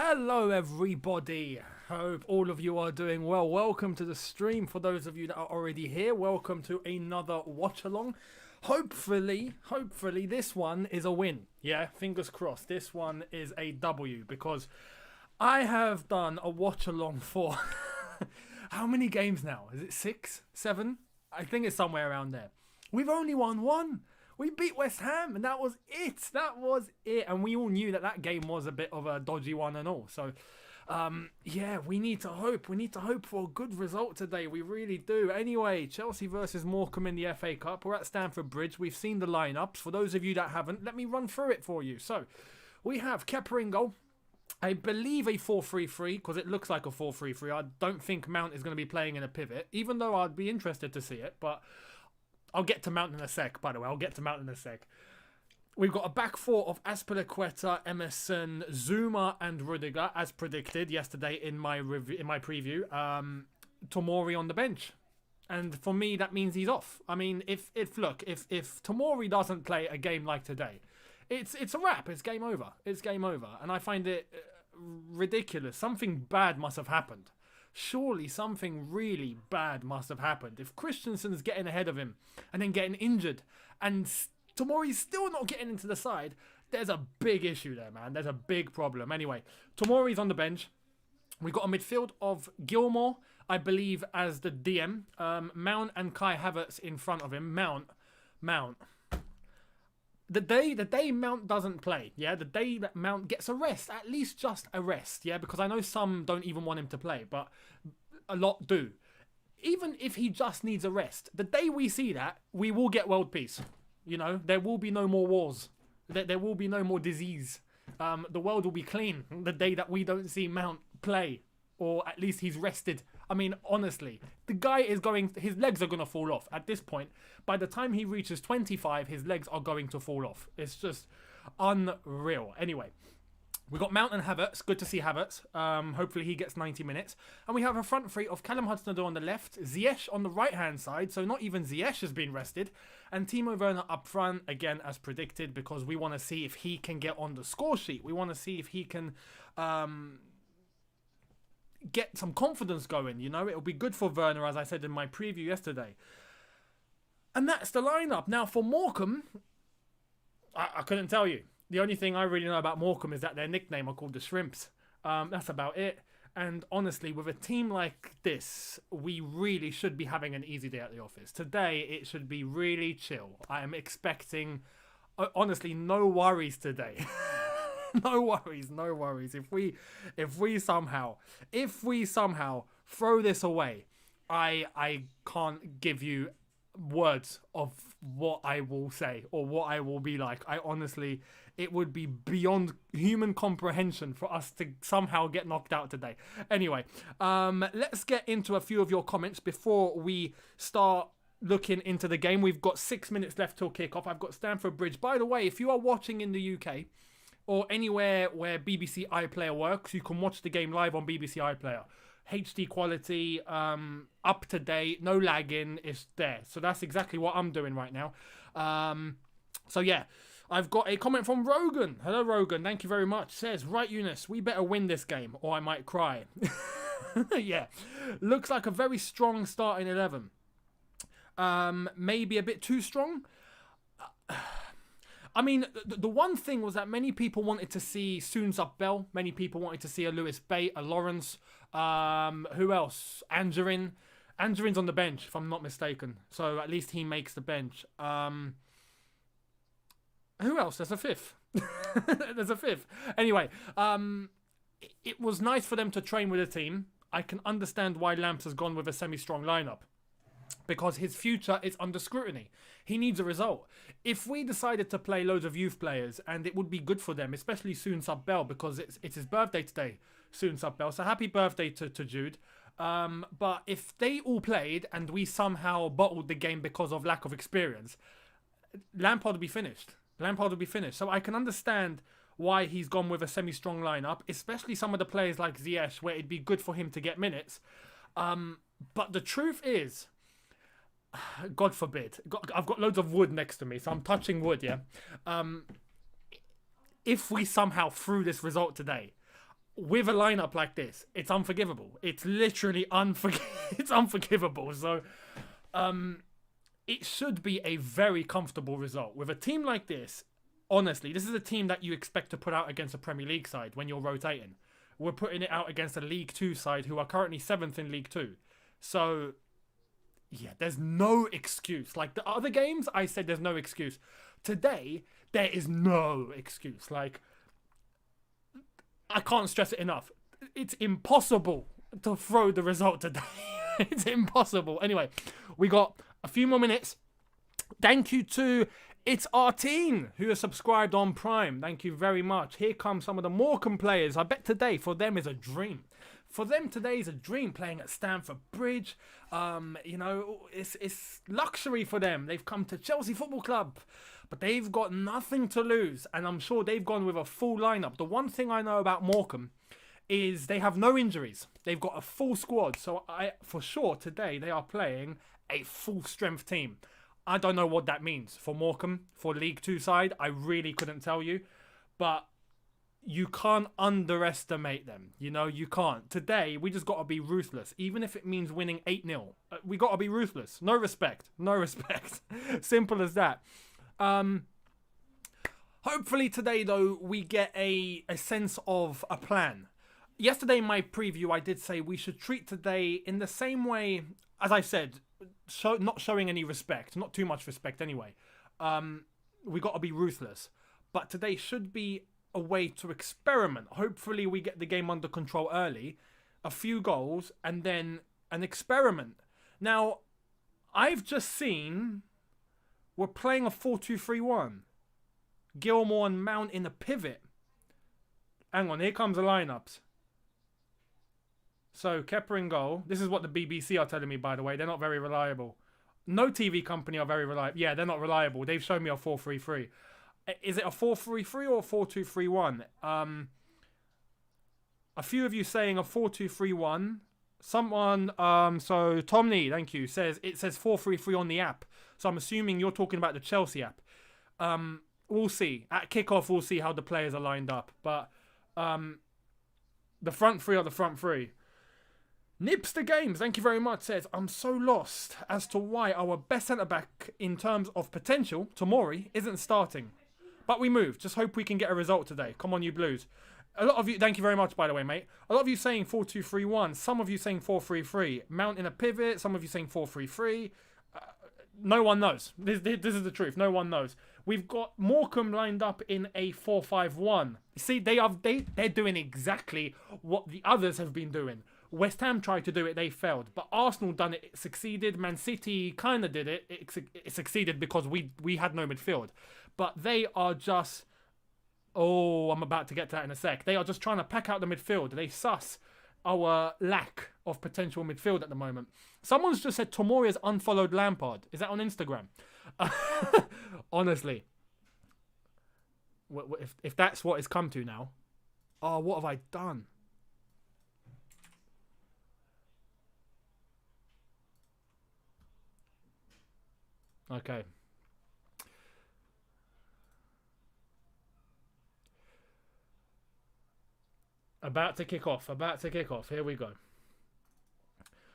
Hello everybody, hope all of you are doing well. Welcome to the stream. For those of you that are already here, welcome to another watch along. Hopefully this one is a win. Yeah, fingers crossed, this one is a W, because I have done a watch along for how many games now? Is it 6, 7? I think it's somewhere around there. We've only won one. We beat West Ham, and that was it. That was it. And we all knew that that game was a bit of a dodgy one and all. So, yeah, we need to hope. We need to hope for a good result today. We really do. Anyway, Chelsea versus Morecambe in the FA Cup. We're at Stamford Bridge. We've seen the lineups. For those of you that haven't, let me run through it for you. So, we have Kepa in goal. I believe a 4-3-3, because it looks like a 4-3-3. I don't think Mount is going to be playing in a pivot, even though I'd be interested to see it, but I'll get to Mount in a sec, by the way. I'll get to Mount in a sec. We've got a back four of Azpilicueta, Emerson, Zuma, and Rudiger, as predicted yesterday in my preview. Tomori on the bench. And for me, that means he's off. I mean, if Tomori doesn't play a game like today, it's a wrap. It's game over. It's game over. And I find it ridiculous. Something bad must have happened. Surely something really bad must have happened. If Christensen's getting ahead of him and then getting injured and Tomori's still not getting into the side, there's a big issue there, man. There's a big problem. Anyway, Tomori's on the bench. We've got a midfield of Gilmour, I believe, as the DM. Mount and Kai Havertz in front of him. Mount. The day Mount doesn't play, yeah, the day that Mount gets a rest, at least just a rest, yeah, because I know some don't even want him to play, but a lot do. Even if he just needs a rest, the day we see that, we will get world peace. You know, there will be no more wars. There will be no more disease. The world will be clean the day that we don't see Mount play, or at least he's rested. I mean, honestly, the guy is his legs are going to fall off at this point. By the time he reaches 25, his legs are going to fall off. It's just unreal. Anyway, we got Mount and Havertz. Good to see Havertz. Hopefully he gets 90 minutes. And we have a front three of Callum Hudson-Odoi on the left, Ziyech on the right-hand side, so not even Ziyech has been rested, and Timo Werner up front, again, as predicted, because we want to see if he can get on the score sheet. We want to see if he can get some confidence going, you know. It'll be good for Werner, as I said in my preview yesterday. And that's the lineup. Now for Morecambe, I couldn't tell you. The only thing I really know about Morecambe is that their nickname are called the Shrimps. That's about it. And honestly, with a team like this, we really should be having an easy day at the office. Today, it should be really chill. I am expecting, honestly, no worries today. No worries. If we somehow throw this away, I can't give you words of what I will say or what I will be like. I honestly, it would be beyond human comprehension for us to somehow get knocked out today. Anyway, let's get into a few of your comments before we start looking into the game. We've got 6 minutes left till kickoff. I've got Stamford Bridge. By the way, if you are watching in the UK or anywhere where BBC iPlayer works, you can watch the game live on BBC iPlayer. HD quality, up to date, no lagging, it's there. So that's exactly what I'm doing right now. So yeah, I've got a comment from Rogan. Hello Rogan, thank you very much. Says, right Younes, we better win this game or I might cry. Yeah, looks like a very strong starting 11. Maybe a bit too strong. I mean, the one thing was that many people wanted to see Soonsup-Bell. Many people wanted to see a Lewis Bate, a Lawrence. Who else? Andreas. Andreas on the bench, if I'm not mistaken. So at least he makes the bench. Who else? There's a fifth. There's a fifth. Anyway, it was nice for them to train with a team. I can understand why Lamps has gone with a semi-strong lineup, because his future is under scrutiny. He needs a result. If we decided to play loads of youth players, and it would be good for them, especially Soonsup-Bell, because it's his birthday today, Soonsup-Bell. So happy birthday to Jude. But if they all played and we somehow bottled the game because of lack of experience, Lampard would be finished. So I can understand why he's gone with a semi-strong lineup, especially some of the players like Ziyech, where it'd be good for him to get minutes. But the truth is, God forbid, I've got loads of wood next to me, so I'm touching wood, yeah? If we somehow threw this result today, with a lineup like this, it's unforgivable. It's literally it's unforgivable. So, it should be a very comfortable result. With a team like this, honestly, this is a team that you expect to put out against a Premier League side when you're rotating. We're putting it out against a League 2 side who are currently 7th in League 2. So, yeah, there's no excuse. Like the other games, I said there's no excuse. Today, there is no excuse. Like, I can't stress it enough. It's impossible to throw the result today. It's impossible. Anyway, we got a few more minutes. Thank you to It's Our Team who has subscribed on Prime. Thank you very much. Here come some of the Morecambe players. I bet today for them is a dream. For them today is a dream playing at Stamford Bridge. You know, it's luxury for them. They've come to Chelsea Football Club, but they've got nothing to lose. And I'm sure they've gone with a full lineup. The one thing I know about Morecambe is they have no injuries. They've got a full squad. So for sure today they are playing a full strength team. I don't know what that means for Morecambe, for League 2 side. I really couldn't tell you. But you can't underestimate them. You know, you can't. Today, we just got to be ruthless. Even if it means winning 8-0. We got to be ruthless. No respect. No respect. Simple as that. Hopefully today, though, we get a sense of a plan. Yesterday in my preview, I did say we should treat today in the same way, as I said, not showing any respect. Not too much respect anyway. We got to be ruthless. But today should be a way to experiment. Hopefully we get the game under control early, a few goals, and then an experiment. Now, I've just seen we're playing a 4-2-3-1. Gilmore and Mount in a pivot. Hang on, here comes the lineups. So, Kepa in goal. This is what the BBC are telling me, by the way. They're not very reliable. No TV company are very reliable. Yeah, they're not reliable. They've shown me a 4-3-3. Is it a 4-3-3 or a 4-2-3-1? A few of you saying a 4-2-3-1. Someone, so Tomney, thank you, says it says 4-3-3 on the app. So I'm assuming you're talking about the Chelsea app. We'll see. At kickoff, we'll see how the players are lined up. But the front three are the front three. Nipster Games, thank you very much, says, I'm so lost as to why our best centre-back in terms of potential, Tomori, isn't starting. But we move. Just hope we can get a result today. Come on, you Blues. A lot of you, thank you very much, by the way, mate. A lot of you saying 4-2-3-1. Some of you saying 4-3-3. Mount in a pivot. Some of you saying 4-3-3. No one knows. This is the truth. No one knows. We've got Morecambe lined up in a 4-5-1. You see, they're doing exactly what the others have been doing. West Ham tried to do it, they failed. But Arsenal done it, it succeeded. Man City kind of did it. It succeeded because we had no midfield. But they are just... Oh, I'm about to get to that in a sec. They are just trying to pack out the midfield. They suss our lack of potential midfield at the moment. Someone's just said Tomori has unfollowed Lampard. Is that on Instagram? Honestly. If that's what it's come to now. Oh, what have I done? Okay. About to kick off. Here we go.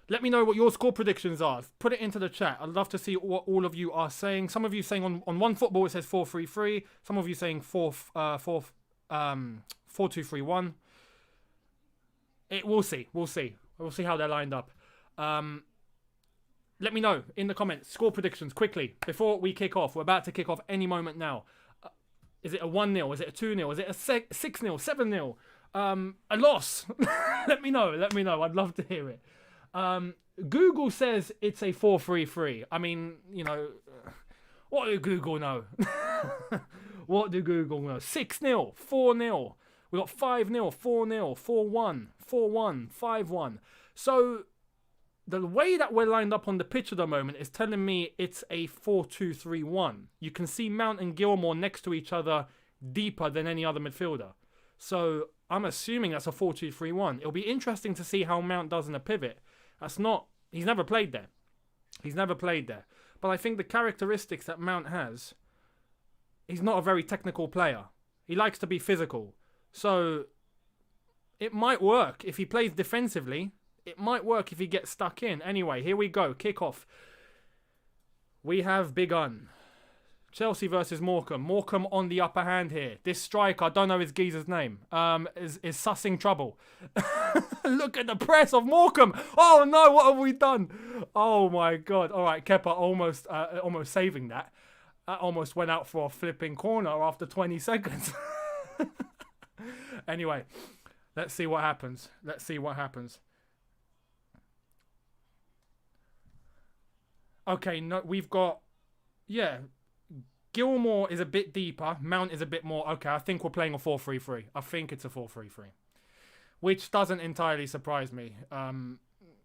Let me know what your score predictions are. Put it into the chat. I'd love to see what all of you are saying. Some of you saying on One Football it says 4-3-3. Some of you saying 4-2-3-1. We'll see. We'll see how they're lined up. Let me know in the comments. Score predictions quickly before we kick off. We're about to kick off any moment now. Is it a 1-0? Is it a 2-0? Is it a 6-0? 7-0? A loss. Let me know. I'd love to hear it. Google says it's a 4-3-3. I mean, you know, what do Google know? What do Google know? 6-0, 4-0. We got 5-0, 4-0, 4-1, 4-1, 5-1. So the way that we're lined up on the pitch at the moment is telling me it's a 4-2-3-1. You can see Mount and Gilmore next to each other deeper than any other midfielder. So I'm assuming that's a 4-2-3-1. It'll be interesting to see how Mount does in a pivot. He's never played there. But I think the characteristics that Mount has, he's not a very technical player. He likes to be physical. So It might work if he plays defensively. It might work if he gets stuck in. Anyway, here we go. Kickoff. We have begun. Chelsea versus Morecambe. Morecambe on the upper hand here. This striker, I don't know his geezer's name, is sussing trouble. Look at the press of Morecambe. Oh no, what have we done? Oh my God. All right, Kepa almost saving that. That almost went out for a flipping corner after 20 seconds. Anyway, let's see what happens. Let's see what happens. Okay, no, we've got, yeah, Gilmore is a bit deeper. Mount is a bit more, okay, I think we're playing a 4-3-3. I think it's a 4-3-3. Which doesn't entirely surprise me.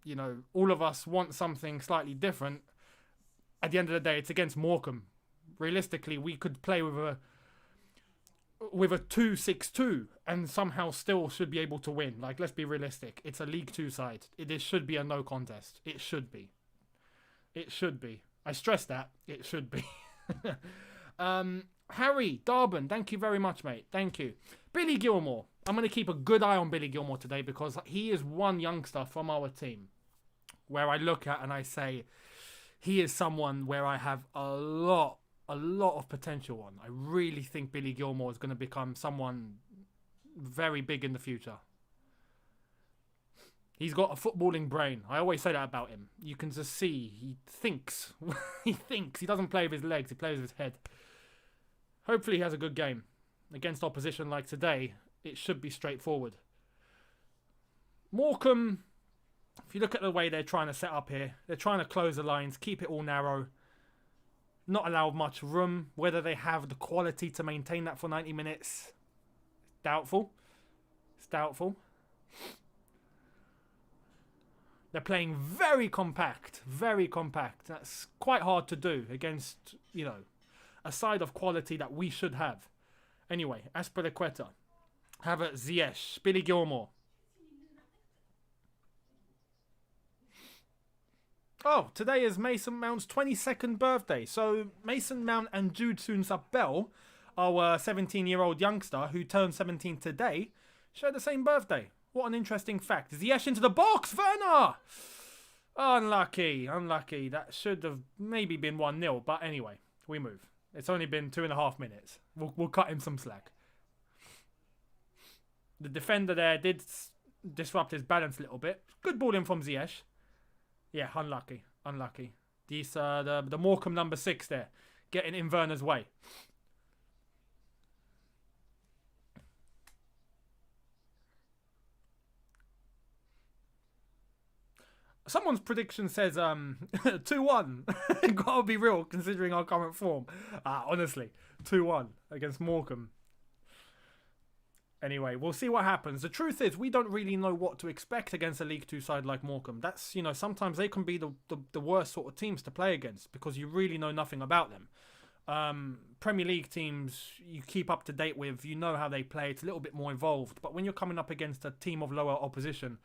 You know, all of us want something slightly different. At the end of the day, it's against Morecambe. Realistically, we could play with a 2-6-2 and somehow still should be able to win. Like, let's be realistic. It's a League 2 side. It should be a no contest. It should be. It should be. I stress that. It should be. Harry Darban, thank you very much, mate. Thank you. Billy Gilmore. I'm going to keep a good eye on Billy Gilmore today because he is one youngster from our team where I look at and I say he is someone where I have a lot of potential on. I really think Billy Gilmore is going to become someone very big in the future. He's got a footballing brain. I always say that about him. You can just see he thinks. He thinks. He doesn't play with his legs. He plays with his head. Hopefully he has a good game. Against opposition like today, it should be straightforward. Morecambe, if you look at the way they're trying to set up here, they're trying to close the lines, keep it all narrow, not allow much room. Whether they have the quality to maintain that for 90 minutes, doubtful. It's doubtful. They're playing very compact, very compact. That's quite hard to do against, you know, a side of quality that we should have. Anyway, Aspilicueta, Havertz, Ziyech, Billy Gilmore. Oh, today is Mason Mount's 22nd birthday. So Mason Mount and Jude Soonsup-Bell, our 17-year-old youngster who turned 17 today, share the same birthday. What an interesting fact. Ziyech into the box. Werner! Unlucky. Unlucky. That should have maybe been 1-0. But anyway, we move. It's only been 2.5 minutes. We'll cut him some slack. The defender there did disrupt his balance a little bit. Good ball in from Ziyech. Yeah, unlucky. Unlucky. These, the Morecambe number 6 there. Getting in Werner's way. Someone's prediction says 2-1. Gotta be real, considering our current form. Honestly, 2-1 against Morecambe. Anyway, we'll see what happens. The truth is, we don't really know what to expect against a League 2 side like Morecambe. That's, you know, sometimes they can be the worst sort of teams to play against because you really know nothing about them. Premier League teams, you keep up to date with, you know how they play. It's a little bit more involved. But when you're coming up against a team of lower opposition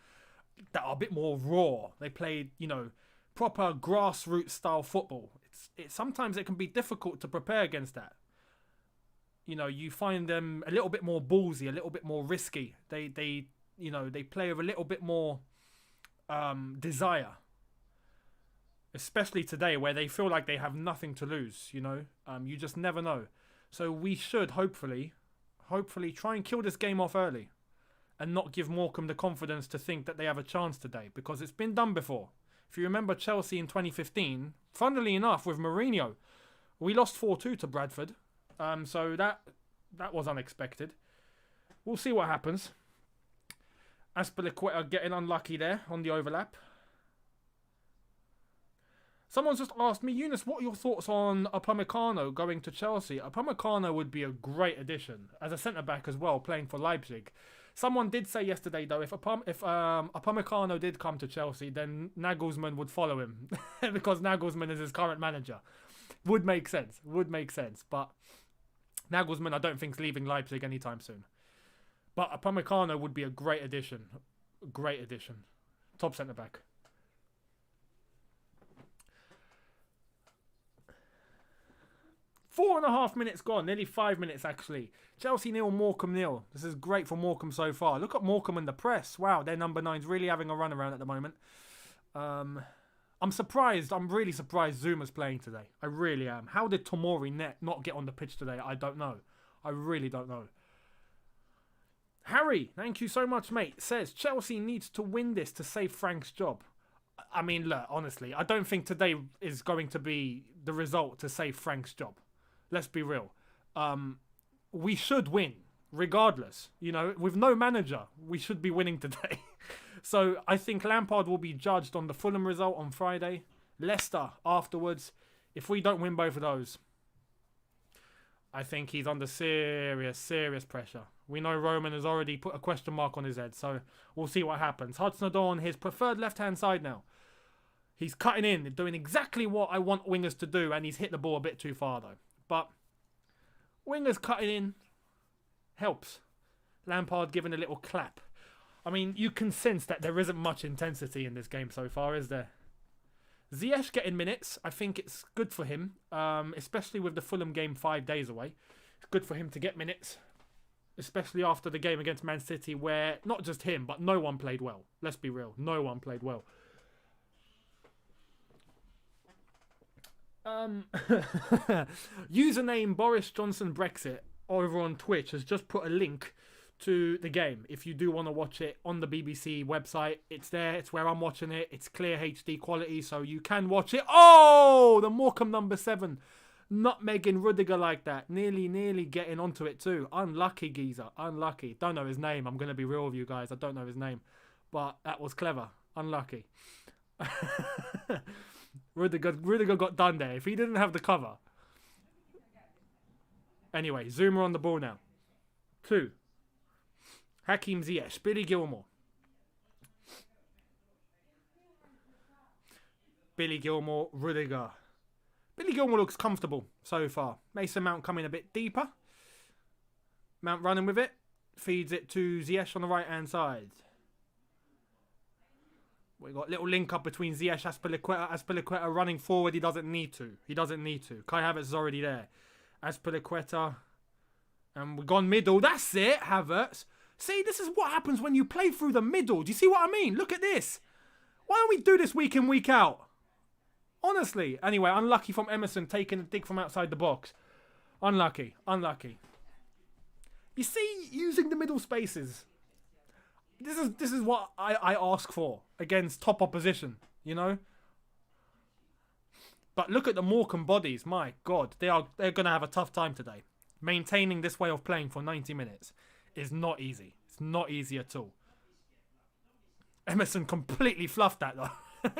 that are a bit more raw, they play, you know, proper grassroots style football. Sometimes it can be difficult to prepare against that. You know, you find them a little bit more ballsy, a little bit more risky. They you know, they play with a little bit more desire. Especially today where they feel like they have nothing to lose, you know. You just never know. So we should hopefully try and kill this game off early. And not give Morecambe the confidence to think that they have a chance today. Because it's been done before. If you remember Chelsea in 2015, funnily enough, with Mourinho, we lost 4-2 to Bradford. So that was unexpected. We'll see what happens. Aspilicueta getting unlucky there on the overlap. Someone's just asked me, Younes, what are your thoughts on Upamecano going to Chelsea? Upamecano would be a great addition as a centre-back as well, playing for Leipzig. Someone did say yesterday, though, if Upamecano did come to Chelsea, then Nagelsmann would follow him. Because Nagelsmann is his current manager. Would make sense. But Nagelsmann, I don't think, is leaving Leipzig anytime soon. But Upamecano would be a great addition. Great addition. Top centre-back. 4.5 minutes gone, nearly 5 minutes actually. Chelsea 0, Morecambe 0. This is great for Morecambe so far. Look at Morecambe in the press. Wow, their number 9's really having a run around at the moment. I'm surprised. I'm really surprised Zuma's playing today. I really am. How did Tomori not get on the pitch today? I don't know. I really don't know. Harry, thank you so much, mate. Says Chelsea needs to win this to save Frank's job. I mean, look, honestly, I don't think today is going to be the result to save Frank's job. Let's be real. We should win, regardless. You know, with no manager, we should be winning today. So I think Lampard will be judged on the Fulham result on Friday. Leicester afterwards. If we don't win both of those, I think he's under serious pressure. We know Roman has already put a question mark on his head, so we'll see what happens. Hudson-Odoi on his preferred left-hand side now. He's cutting in, doing exactly what I want wingers to do, and he's hit the ball a bit too far, though. But wingers cutting in helps. Lampard giving a little clap. I mean, you can sense that there isn't much intensity in this game so far, is there? Ziyech getting minutes. I think it's good for him, especially with the Fulham game 5 days away. It's good for him to get minutes, especially after the game against Man City where not just him, but no one played well. Let's be real. No one played well. Username Boris Johnson Brexit over on Twitch has just put a link to the game. If you do want to watch it on the BBC website, it's there. It's where I'm watching it. It's clear HD quality, so you can watch it. Oh, the Morecambe number 7. Nutmegging Rudiger like that. Nearly getting onto it too. Unlucky geezer. Unlucky. Don't know his name. I'm going to be real with you guys. I don't know his name. But that was clever. Unlucky. Rudiger got done there. If he didn't have the cover. Anyway, Zuma on the ball now. 2. Hakim Ziyech, Billy Gilmore. Billy Gilmore, Rudiger. Billy Gilmore looks comfortable so far. Mason Mount coming a bit deeper. Mount running with it. Feeds it to Ziyech on the right-hand side. We've got a little link up between Ziyech and Azpilicueta. Azpilicueta running forward. He doesn't need to. Kai Havertz is already there. Azpilicueta. And we've gone middle. That's it, Havertz. See, this is what happens when you play through the middle. Do you see what I mean? Look at this. Why don't we do this week in, week out? Honestly. Anyway, unlucky from Emerson taking a dig from outside the box. Unlucky. You see, using the middle spaces. This is what I ask for against top opposition, you know? But look at the Morecambe bodies. My God, they're going to have a tough time today. Maintaining this way of playing for 90 minutes is not easy. It's not easy at all. Emerson completely fluffed that, though.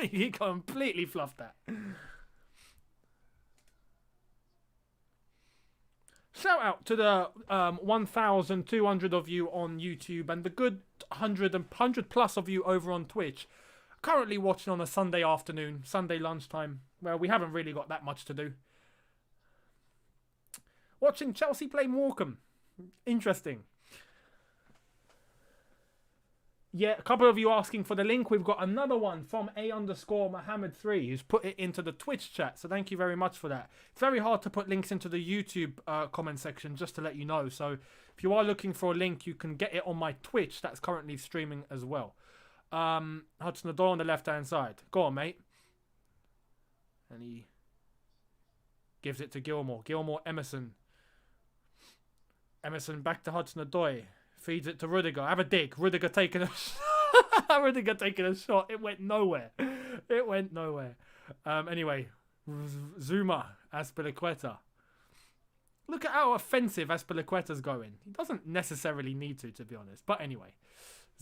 He completely fluffed that. Shout out to the 1,200 of you on YouTube and the good 100 plus of you over on Twitch. Currently watching on a Sunday afternoon, Sunday lunchtime, where we haven't really got that much to do. Watching Chelsea play Morecambe. Interesting. Yeah, a couple of you asking for the link. We've got another one from A_Mohammed3 who's put it into the Twitch chat. So thank you very much for that. It's very hard to put links into the YouTube comment section, just to let you know. So if you are looking for a link, you can get it on my Twitch. That's currently streaming as well. Hudson-Odoi on the left-hand side. Go on, mate. And he gives it to Gilmore. Gilmore, Emerson. Emerson back to Hudson-Odoi. Feeds it to Rudiger. Have a dig. Rudiger taking a shot. It went nowhere. Anyway, Zuma, Azpilicueta. Look at how offensive Azpilicueta's going. He doesn't necessarily need to be honest. But anyway,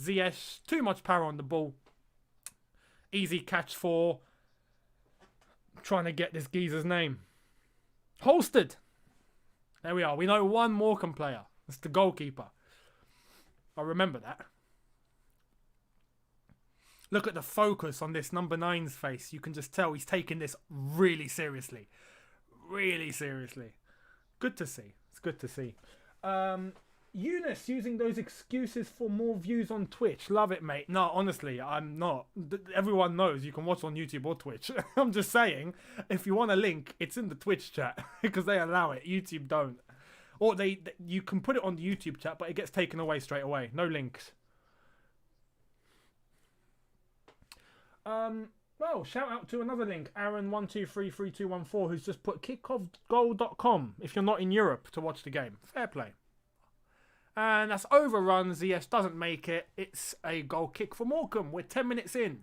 Ziyech, too much power on the ball. Easy catch for. I'm trying to get this geezer's name. Holstead. There we are. We know one Morecambe player. It's the goalkeeper. I remember that. Look at the focus on this number 9's face. You can just tell he's taking this really seriously. Really seriously. Good to see. It's good to see. Younes using those excuses for more views on Twitch. Love it, mate. No, honestly, I'm not. Everyone knows you can watch on YouTube or Twitch. I'm just saying, if you want a link, it's in the Twitch chat because they allow it. YouTube don't. Or you can put it on the YouTube chat, but it gets taken away straight away. No links. Well, shout out to another link, Aaron12332214, who's just put kickoffgoal.com if you're not in Europe to watch the game. Fair play. And that's overrun. ZS doesn't make it. It's a goal kick for Morecambe. We're 10 minutes in.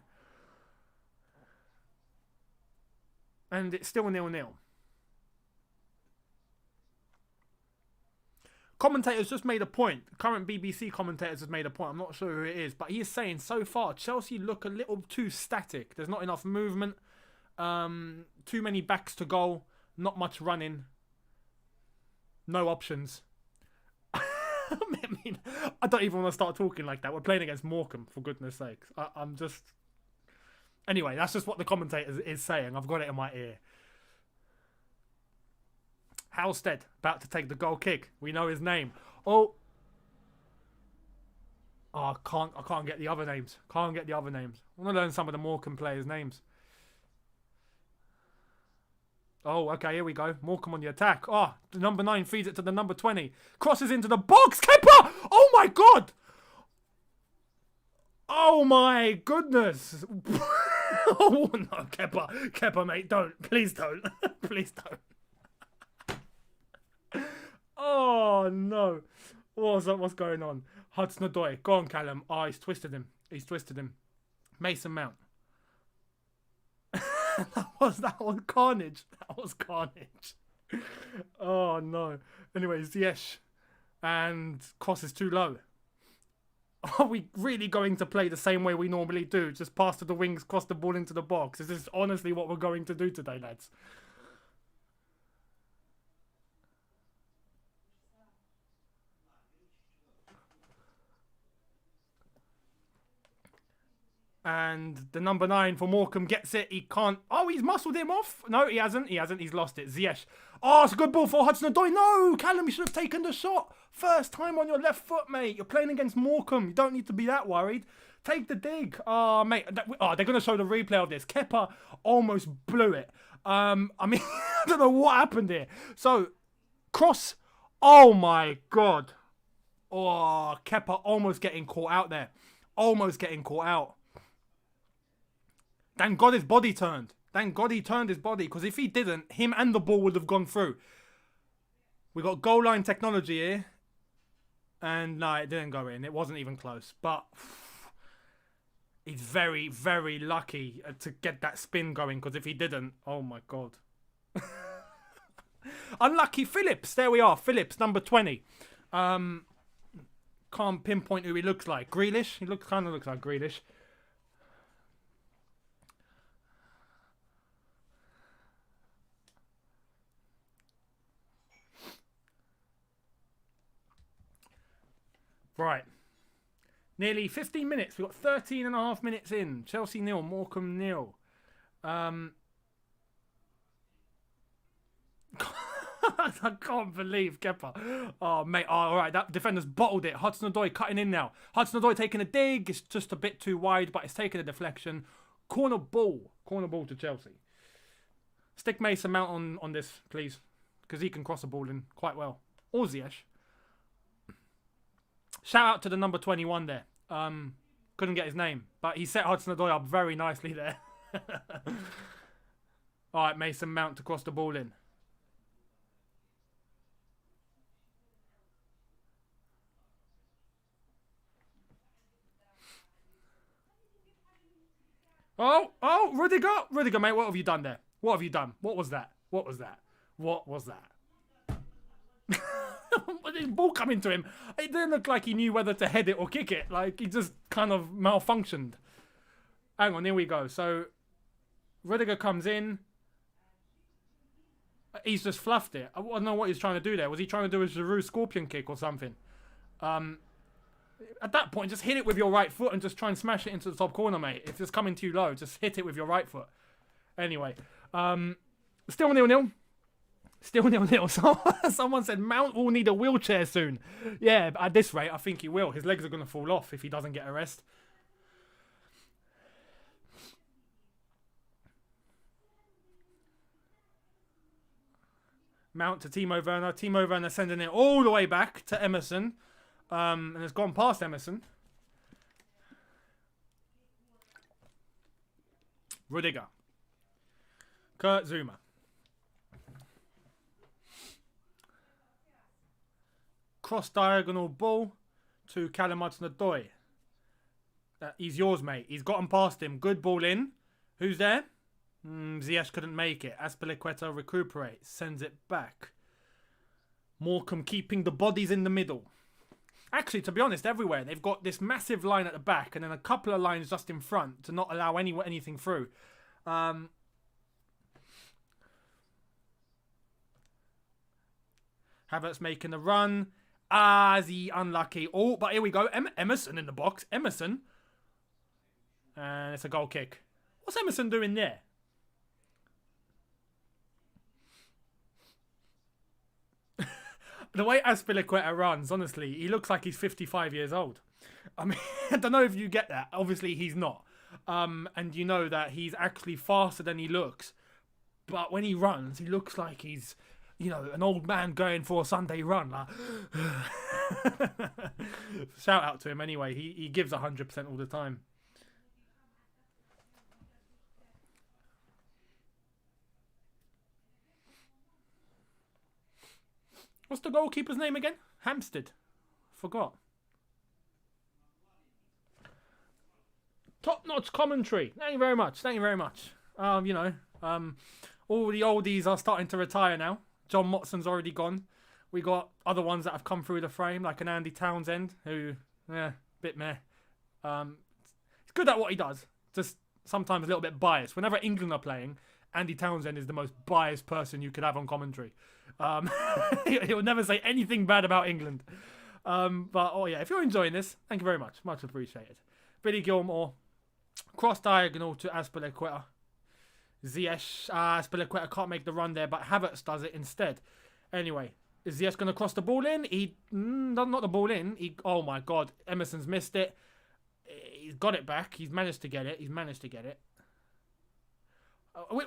And it's still 0-0. Commentators just made a point. Current BBC commentators has made a point. I'm not sure who it is. But he is saying so far, Chelsea look a little too static. There's not enough movement. Too many backs to goal. Not much running. No options. I mean, I don't even want to start talking like that. We're playing against Morecambe, for goodness sakes. I'm just... Anyway, that's just what the commentator is saying. I've got it in my ear. Halstead, about to take the goal kick. We know his name. Oh, I can't get the other names. I want to learn some of the Morecambe players' names. Oh, okay, here we go. Morecambe on the attack. Oh, the number 9 feeds it to the number 20. Crosses into the box. Kepa! Oh, my God! Oh, my goodness. Oh, no, Kepa. Kepa, mate, don't. Please don't. Please don't. Oh, no. What's going on? Hudson-Odoi. Go on, Callum. Oh, he's twisted him. Mason Mount. That was carnage. Oh, no. Anyway, Ziyech. And cross is too low. Are we really going to play the same way we normally do? Just pass to the wings, cross the ball into the box? Is this honestly what we're going to do today, lads? And the number 9 for Morecambe gets it. He can't... Oh, he's muscled him off. No, he hasn't. He's lost it. Ziyech. Oh, it's a good ball for Hudson-Odoi. No, Callum, you should have taken the shot. First time on your left foot, mate. You're playing against Morecambe. You don't need to be that worried. Take the dig. Oh, mate. They're going to show the replay of this. Kepa almost blew it. I mean, I don't know what happened here. So, cross. Oh, my God. Oh, Kepa almost getting caught out there. Thank God his body turned. Thank God he turned his body. Because if he didn't, him and the ball would have gone through. We got goal line technology here. And no, it didn't go in. It wasn't even close. But he's very, very lucky to get that spin going. Because if he didn't, oh my God. Unlucky Phillips. There we are. Phillips, number 20. Can't pinpoint who he looks like. Grealish. He kind of looks like Grealish. Right. Nearly 15 minutes. We've got 13 and a half minutes in. Chelsea 0, Morecambe 0. I can't believe Kepa. Oh, mate. Oh, all right, that defender's bottled it. Hudson-Odoi cutting in now. Hudson-Odoi taking a dig. It's just a bit too wide, but it's taking a deflection. Corner ball to Chelsea. Stick Mason Mount on this, please. Because he can cross the ball in quite well. Or Ziyech. Shout out to the number 21 there. Couldn't get his name, but he set Hudson-Odoi up very nicely there. All right, Mason Mount to cross the ball in. Oh, Rudiger, mate, what have you done there? What have you done? What was that? The ball coming to him, it didn't look like he knew whether to head it or kick it. Like, he just kind of malfunctioned. Hang on, here we go. So, Rudiger comes in. He's just fluffed it. I don't know what he's trying to do there. Was he trying to do a Giroud scorpion kick or something? At that point, just hit it with your right foot and just try and smash it into the top corner, mate. If it's coming too low, just hit it with your right foot. Anyway, still 0-0. Still 0-0. Someone said Mount will need a wheelchair soon. Yeah, at this rate, I think he will. His legs are going to fall off if he doesn't get a rest. Mount to Timo Werner. Timo Werner sending it all the way back to Emerson. And it's gone past Emerson. Rudiger. Kurt Zouma. Cross diagonal ball to Callum Hudson-Odoi. He's yours, mate. He's gotten past him. Good ball in. Who's there? Ziyech couldn't make it. Azpilicueta recuperates. Sends it back. Morecambe keeping the bodies in the middle. Actually, to be honest, everywhere. They've got this massive line at the back and then a couple of lines just in front to not allow anything through. Havertz making a run. Is he unlucky? Oh, but here we go. Emerson in the box. Emerson. And it's a goal kick. What's Emerson doing there? The way Azpilicueta runs, honestly, he looks like he's 55 years old. I mean, I don't know if you get that. Obviously, he's not. And you know that he's actually faster than he looks. But when he runs, he looks like he's, you know, an old man going for a Sunday run. Like, shout out to him anyway. He gives 100% all the time. What's the goalkeeper's name again? Hampstead. Forgot. Top-notch commentary. Thank you very much. Thank you very much. All the oldies are starting to retire now. John Motson's already gone. We got other ones that have come through the frame, like an Andy Townsend, who, bit meh. He's good at what he does. Just sometimes a little bit biased. Whenever England are playing, Andy Townsend is the most biased person you could have on commentary. He'll never say anything bad about England. If you're enjoying this, thank you very much. Much appreciated. Billy Gilmore. Cross diagonal to Azpilicueta. Ziyech. Azpilicueta can't make the run there, but Havertz does it instead. Anyway, is Ziyech going to cross the ball in? Not the ball in. Oh my God. Emerson's missed it. He's got it back. He's managed to get it.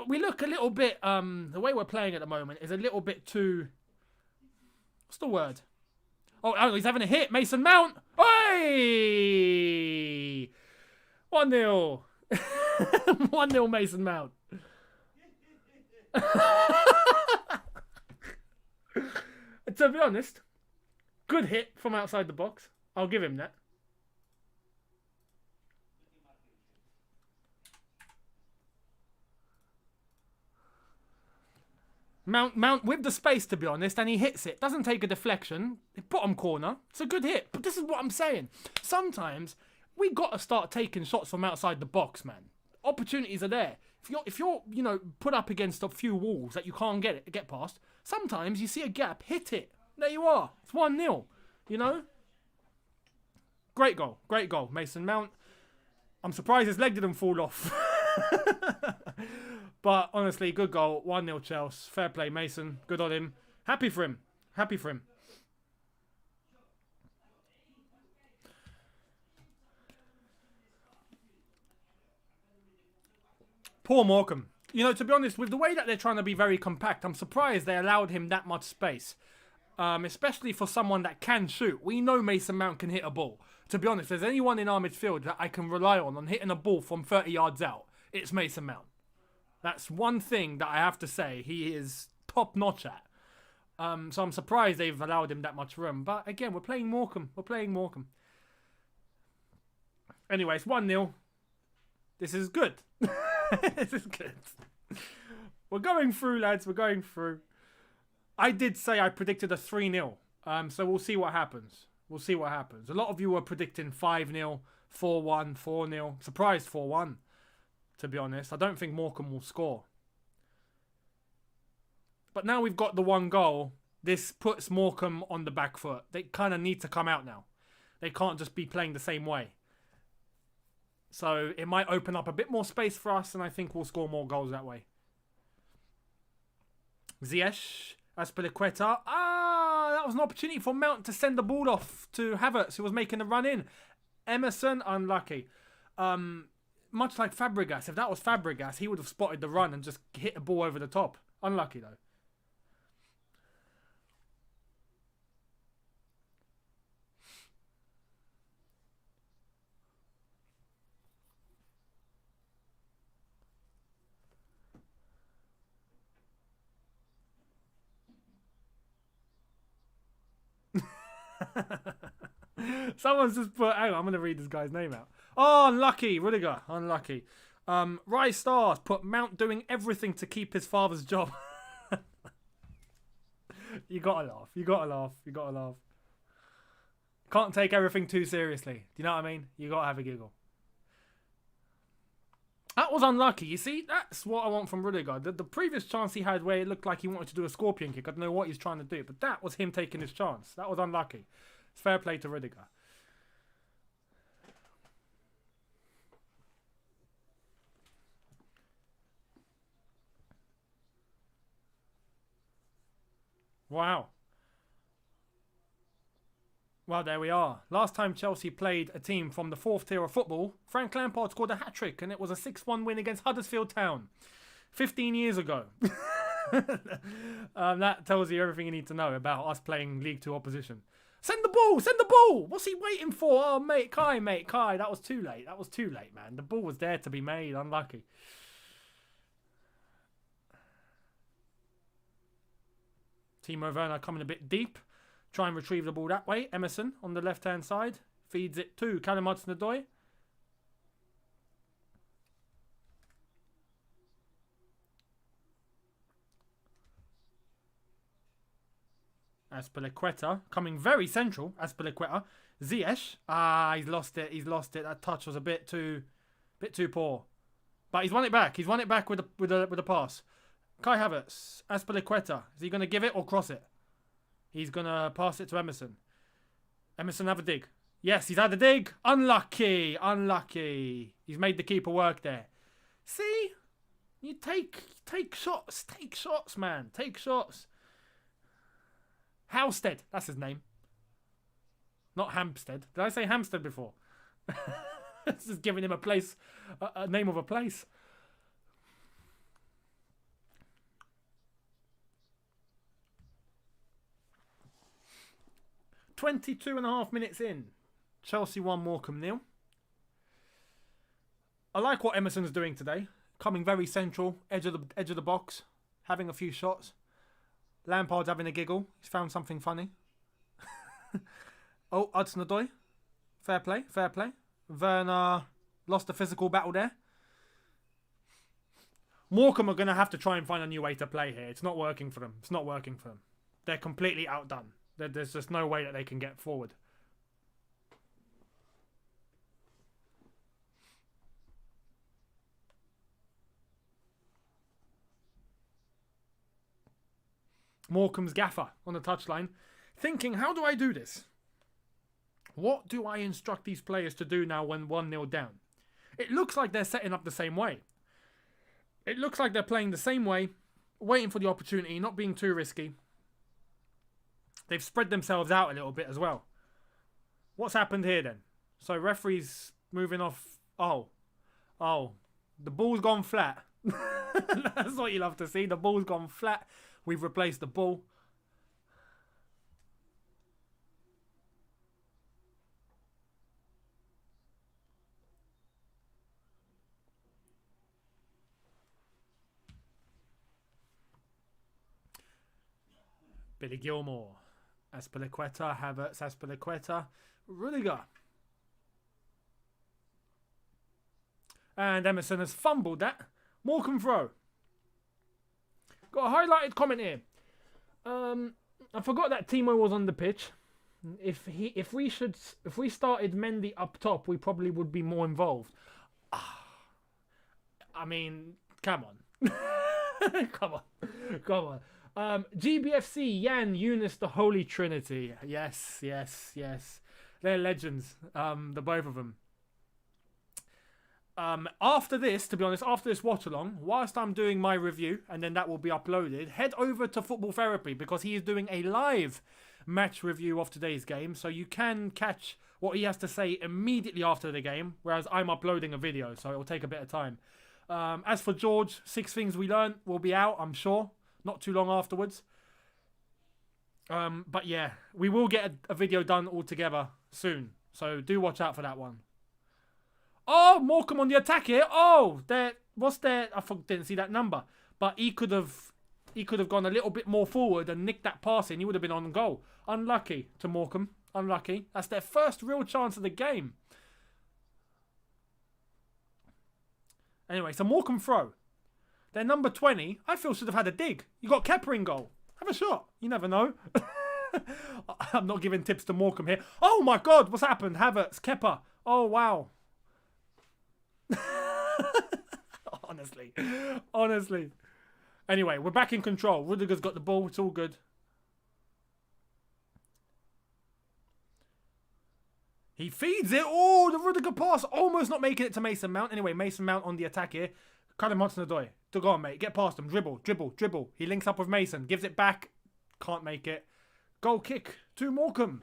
We look a little bit, the way we're playing at the moment is a little bit too, what's the word? Oh, he's having a hit. Mason Mount. Hey! 1-0. 1-0 Mason Mount. To be honest, good hit from outside the box. I'll give him that. Mount with the space, to be honest, and he hits it. Doesn't take a deflection. Bottom corner. It's a good hit. But this is what I'm saying. Sometimes we got to start taking shots from outside the box, man. Opportunities are there. If you're put up against a few walls that you can't get past, sometimes you see a gap, hit it. There you are. It's 1-0. You know? Great goal. Mason Mount. I'm surprised his leg didn't fall off. But honestly, good goal. 1-0 Chelsea. Fair play, Mason. Good on him. Happy for him. Poor Morecambe. To be honest, with the way that they're trying to be very compact, I'm surprised they allowed him that much space. Especially for someone that can shoot. We know Mason Mount can hit a ball. To be honest, if there's anyone in our midfield that I can rely on hitting a ball from 30 yards out, it's Mason Mount. That's one thing that I have to say he is top-notch at. So I'm surprised they've allowed him that much room. But again, we're playing Morecambe. Anyway, it's 1-0. This is good. We're going through, lads. We're going through. I did say I predicted a 3-0. So we'll see what happens. A lot of you were predicting 5-0, 4-1, 4-0. Surprised 4-1. To be honest, I don't think Morecambe will score. But now we've got the one goal. This puts Morecambe on the back foot. They kind of need to come out now. They can't just be playing the same way. So it might open up a bit more space for us, and I think we'll score more goals that way. Ziyech Azpilicueta. That was an opportunity for Mount to send the ball off to Havertz, who was making the run in. Emerson, unlucky. Much like Fabregas. If that was Fabregas, he would have spotted the run and just hit the ball over the top. Unlucky, though. Someone's just put... Hang on, I'm going to read this guy's name out. Oh, unlucky. Rudiger. Unlucky. Rise Stars put Mount doing everything to keep his father's job. You got to laugh. You got to laugh. You got to laugh. Can't take everything too seriously. Do you know what I mean? You got to have a giggle. That was unlucky. You see, that's what I want from Rudiger. The previous chance he had where it looked like he wanted to do a scorpion kick. I don't know what he's trying to do, but that was him taking his chance. That was unlucky. It's fair play to Rudiger. Wow. Well, there we are. Last time Chelsea played a team from the 4th tier of football, Frank Lampard scored a hat-trick and it was a 6-1 win against Huddersfield Town 15 years ago. That tells you everything you need to know about us playing League 2 opposition. Send the ball! Send the ball! What's he waiting for? Oh, mate, Kai. That was too late. That was too late, man. The ball was there to be made. Unlucky. Timo Werner coming a bit deep. Try and retrieve the ball that way. Emerson on the left-hand side. Feeds it to Callum Hudson-Odoi. Azpilicueta coming very central. Azpilicueta. Ziyech. He's lost it. He's lost it. That touch was a bit too poor. But he's won it back. He's won it back with a pass. Kai Havertz. Azpilicueta. Is he going to give it or cross it? He's going to pass it to Emerson. Emerson have a dig. Yes, he's had a dig. Unlucky. Unlucky. He's made the keeper work there. See? You take shots. Take shots, man. Take shots. Halstead. That's his name. Not Hampstead. Did I say Hampstead before? This is giving him a place. A name of a place. "22.5 minutes in. Chelsea 1, Morecambe 0. I like what Emerson's doing today. Coming very central, edge of the box, having a few shots. Lampard's having a giggle. He's found something funny. Oh, Hudson-Odoi. Fair play, fair play. Werner lost the physical battle there. Morecambe are going to have to try and find a new way to play here. It's not working for them. It's not working for them. They're completely outdone. There's just no way that they can get forward. Morecambe's gaffer on the touchline, thinking, how do I do this? What do I instruct these players to do now when 1-0 down? It looks like they're setting up the same way. It looks like they're playing the same way, waiting for the opportunity, not being too risky. They've spread themselves out a little bit as well. What's happened here then? So referee's moving off. Oh. The ball's gone flat. That's what you love to see. The ball's gone flat. We've replaced the ball. Billy Gilmore. Azpilicueta, Havertz, Azpilicueta, Rudiger. And Emerson has fumbled that. Morecambe throw. Got a highlighted comment here. I forgot that Timo was on the pitch. If we started Mendy up top, we probably would be more involved. I mean, come on. come on. GBFC, Jan, Younes, the Holy Trinity. Yes. They're legends. The both of them. After this, to be honest, after this watch along, whilst I'm doing my review, and then that will be uploaded, head over to Football Therapy because he is doing a live match review of today's game, so you can catch what he has to say immediately after the game, whereas I'm uploading a video, so it will take a bit of time. As for George, 6 Things We Learned will be out, I'm sure, not too long afterwards. But yeah, we will get a video done all together soon, so do watch out for that one. Oh, Morecambe on the attack here. Oh, what's there? I didn't see that number, but he could have gone a little bit more forward and nicked that pass in. He would have been on goal. Unlucky to Morecambe. Unlucky. That's their first real chance of the game. Anyway, so Morecambe throw. Their number 20, I feel, should have had a dig. You got Kepa in goal. Have a shot. You never know. I'm not giving tips to Morecambe here. Oh my God, what's happened? Havertz, Kepa. Oh wow. Honestly. Anyway, we're back in control. Rudiger's got the ball. It's all good. He feeds it. Oh, the Rudiger pass. Almost not making it to Mason Mount. Anyway, Mason Mount on the attack here. Kind of Hudson-Odoi. Go on, mate. Get past him. Dribble. He links up with Mason. Gives it back. Can't make it. Goal kick to Morecambe.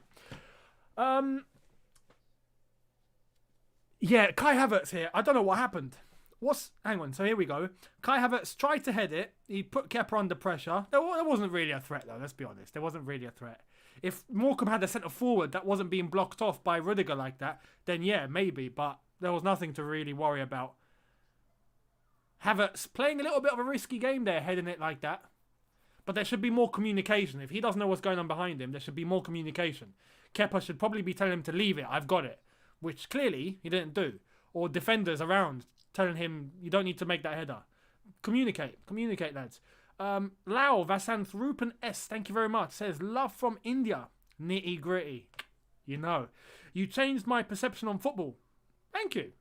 Yeah, Kai Havertz here. I don't know what happened. Hang on, so here we go. Kai Havertz tried to head it. He put Kepa under pressure. There wasn't really a threat, though, let's be honest. There wasn't really a threat. If Morecambe had a centre forward that wasn't being blocked off by Rudiger like that, then yeah, maybe. But there was nothing to really worry about. Havertz playing a little bit of a risky game there, heading it like that. But there should be more communication. If he doesn't know what's going on behind him, there should be more communication. Kepa should probably be telling him to leave it. I've got it. Which clearly he didn't do. Or defenders around telling him, you don't need to make that header. Communicate, lads. Lau Vasanth Rupan S, thank you very much, says, love from India. Nitty gritty. You know. You changed my perception on football. Thank you.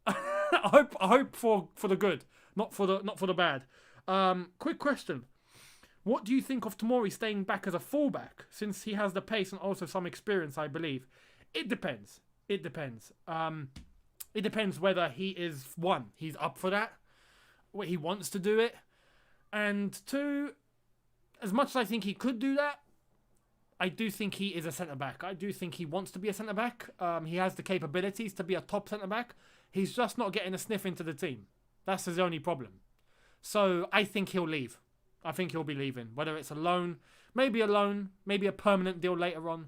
I hope for the good, not for the bad. Quick question. What do you think of Tomori staying back as a fullback, since he has the pace and also some experience, I believe? It depends. It depends whether he is, one, he's up for that, where he wants to do it, and two, as much as I think he could do that, I do think he is a centre-back. I do think he wants to be a centre-back. He has the capabilities to be a top centre-back. He's just not getting a sniff into the team. That's his only problem. So I think he'll leave. I think he'll be leaving. Whether it's a loan, maybe a permanent deal later on,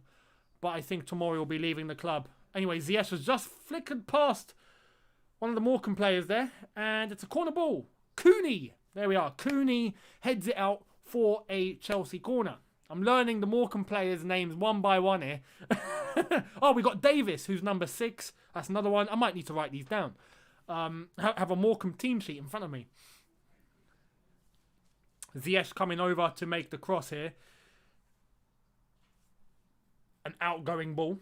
but I think Tomori will be leaving the club. Anyway, Ziyech has just flickered past one of the Morecambe players there, and it's a corner ball. Cooney, there we are. Cooney heads it out for a Chelsea corner. I'm learning the Morecambe players' names one by one here. Oh, we got Davis, who's number 6. That's another one. I might need to write these down. Have a Morecambe team sheet in front of me. Ziyech coming over to make the cross here. An outgoing ball.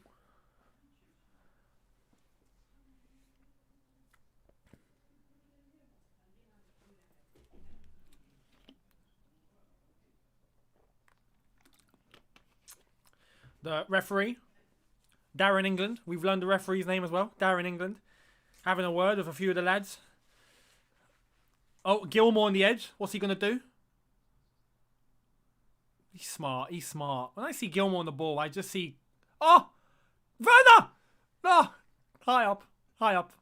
The referee, Darren England. We've learned the referee's name as well. Darren England. Having a word with a few of the lads. Oh, Gilmore on the edge. What's he going to do? He's smart. When I see Gilmore on the ball, I just see... Oh! Werner! No! High up.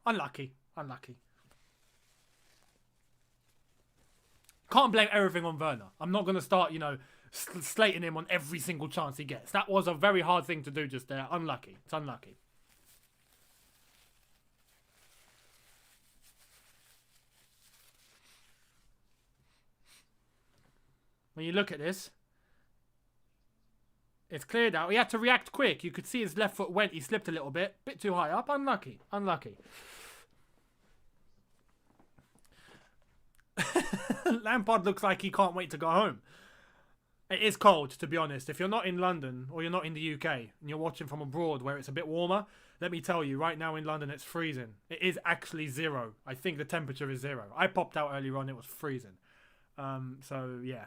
Unlucky. Can't blame everything on Werner. I'm not going to start, slating him on every single chance he gets. That was a very hard thing to do just there. Unlucky. It's unlucky. When you look at this, it's cleared out. He had to react quick. You could see his left foot went. He slipped a little bit. Bit too high up. Unlucky. Lampard looks like he can't wait to go home. It is cold, to be honest. If you're not in London or you're not in the UK and you're watching from abroad where it's a bit warmer, let me tell you, right now in London it's freezing. It is actually 0. I think the temperature is 0. I popped out earlier on, it was freezing. So, yeah.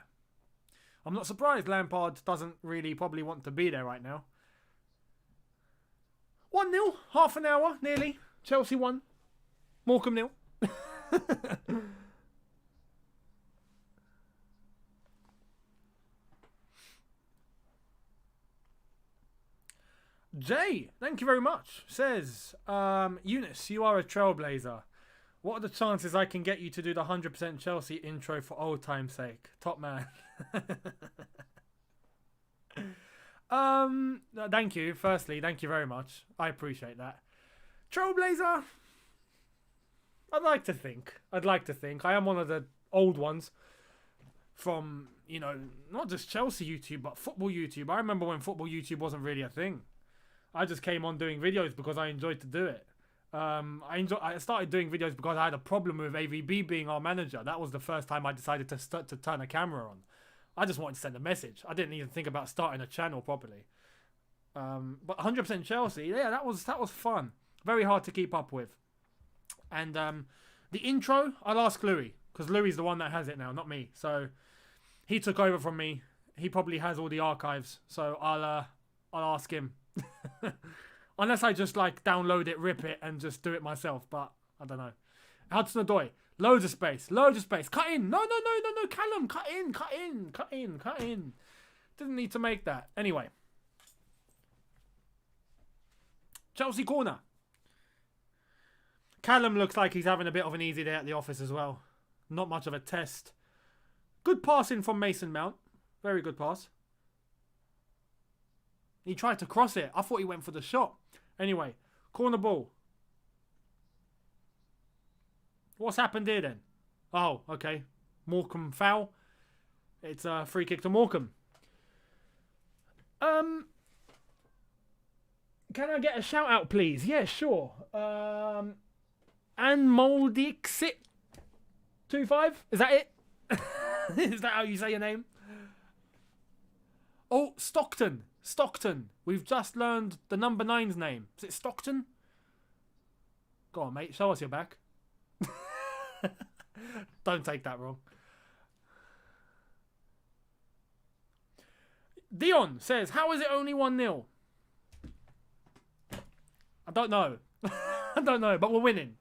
I'm not surprised Lampard doesn't really probably want to be there right now. 1-0, half an hour, nearly. Chelsea 1, Morecambe 0. Jay, thank you very much. Says, Younes, you are a trailblazer. What are the chances I can get you to do the 100% Chelsea intro for old time's sake? Top man. Thank you. Firstly, thank you very much. I appreciate that. Trailblazer. I'd like to think. I am one of the old ones from, you know, not just Chelsea YouTube, but football YouTube. I remember when football YouTube wasn't really a thing. I just came on doing videos because I enjoyed to do it. I started doing videos because I had a problem with AVB being our manager. That was the first time I decided to turn a camera on. I just wanted to send a message. I didn't even think about starting a channel properly. But 100% Chelsea, yeah, that was fun. Very hard to keep up with. And the intro, I'll ask Louis, because Louis is the one that has it now, not me. So he took over from me. He probably has all the archives, so I'll ask him. Unless I just like download it, rip it, and just do it myself. But I don't know. Hudson-Odoi, loads of space. Cut in. No. Callum, cut in. Didn't need to make that. Anyway. Chelsea corner. Callum looks like he's having a bit of an easy day at the office as well. Not much of a test. Good passing from Mason Mount. Very good pass. He tried to cross it. I thought he went for the shot. Anyway, corner ball. What's happened here then? Oh, okay. Morecambe foul. It's a free kick to Morecambe. Can I get a shout out, please? Yeah, sure. And Moldixit 25? Is that it? Is that how you say your name? Oh, Stockton. We've just learned the number 9's name. Is it Stockton? Go on, mate. Show us your back. Don't take that wrong. Dion says, how is it only 1-0? I don't know. But we're winning.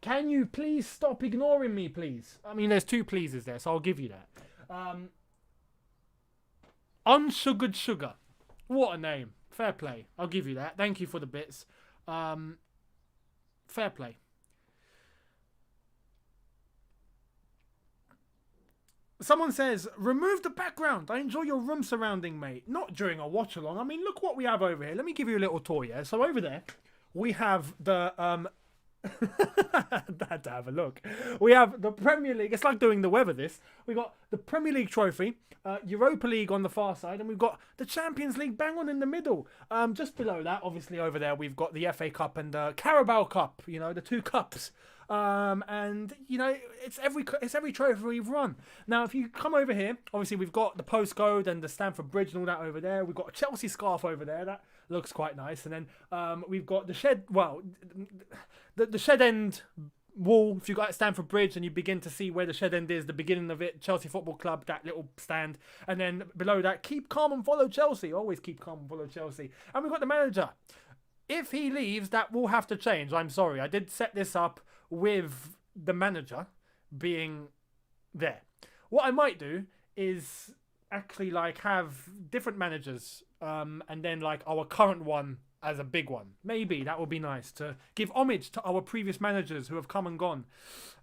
Can you please stop ignoring me, please? I mean, there's 2 pleases there, so I'll give you that. Unsugared Sugar. What a name. Fair play. I'll give you that. Thank you for the bits. Fair play. Someone says, remove the background. I enjoy your room surrounding, mate. Not during a watch along. I mean, look what we have over here. Let me give you a little tour, yeah? So over there, we have the... had to have a look. We have the Premier League. It's like doing the weather, this. We got the Premier League trophy, Europa League on the far side, and we've got the Champions League bang on in the middle. Just below that, obviously over there, we've got the FA Cup and the Carabao Cup, you know, the 2 cups. And you know, it's every trophy we've won. Now if you come over here, obviously we've got the postcode and the Stamford Bridge and all that over there. We've got a Chelsea scarf over there that looks quite nice, and then we've got the shed, well, the shed end wall. If you got at Stamford Bridge and you begin to see where the shed end is, the beginning of it, Chelsea Football Club, that little stand, and then below that, keep calm and follow Chelsea. Always keep calm and follow Chelsea. And we've got the manager. If he leaves, that will have to change. I'm sorry, I did set this up with the manager being there. What I might do is actually like have different managers, and then like our current one as a big one. Maybe that would be nice to give homage to our previous managers who have come and gone.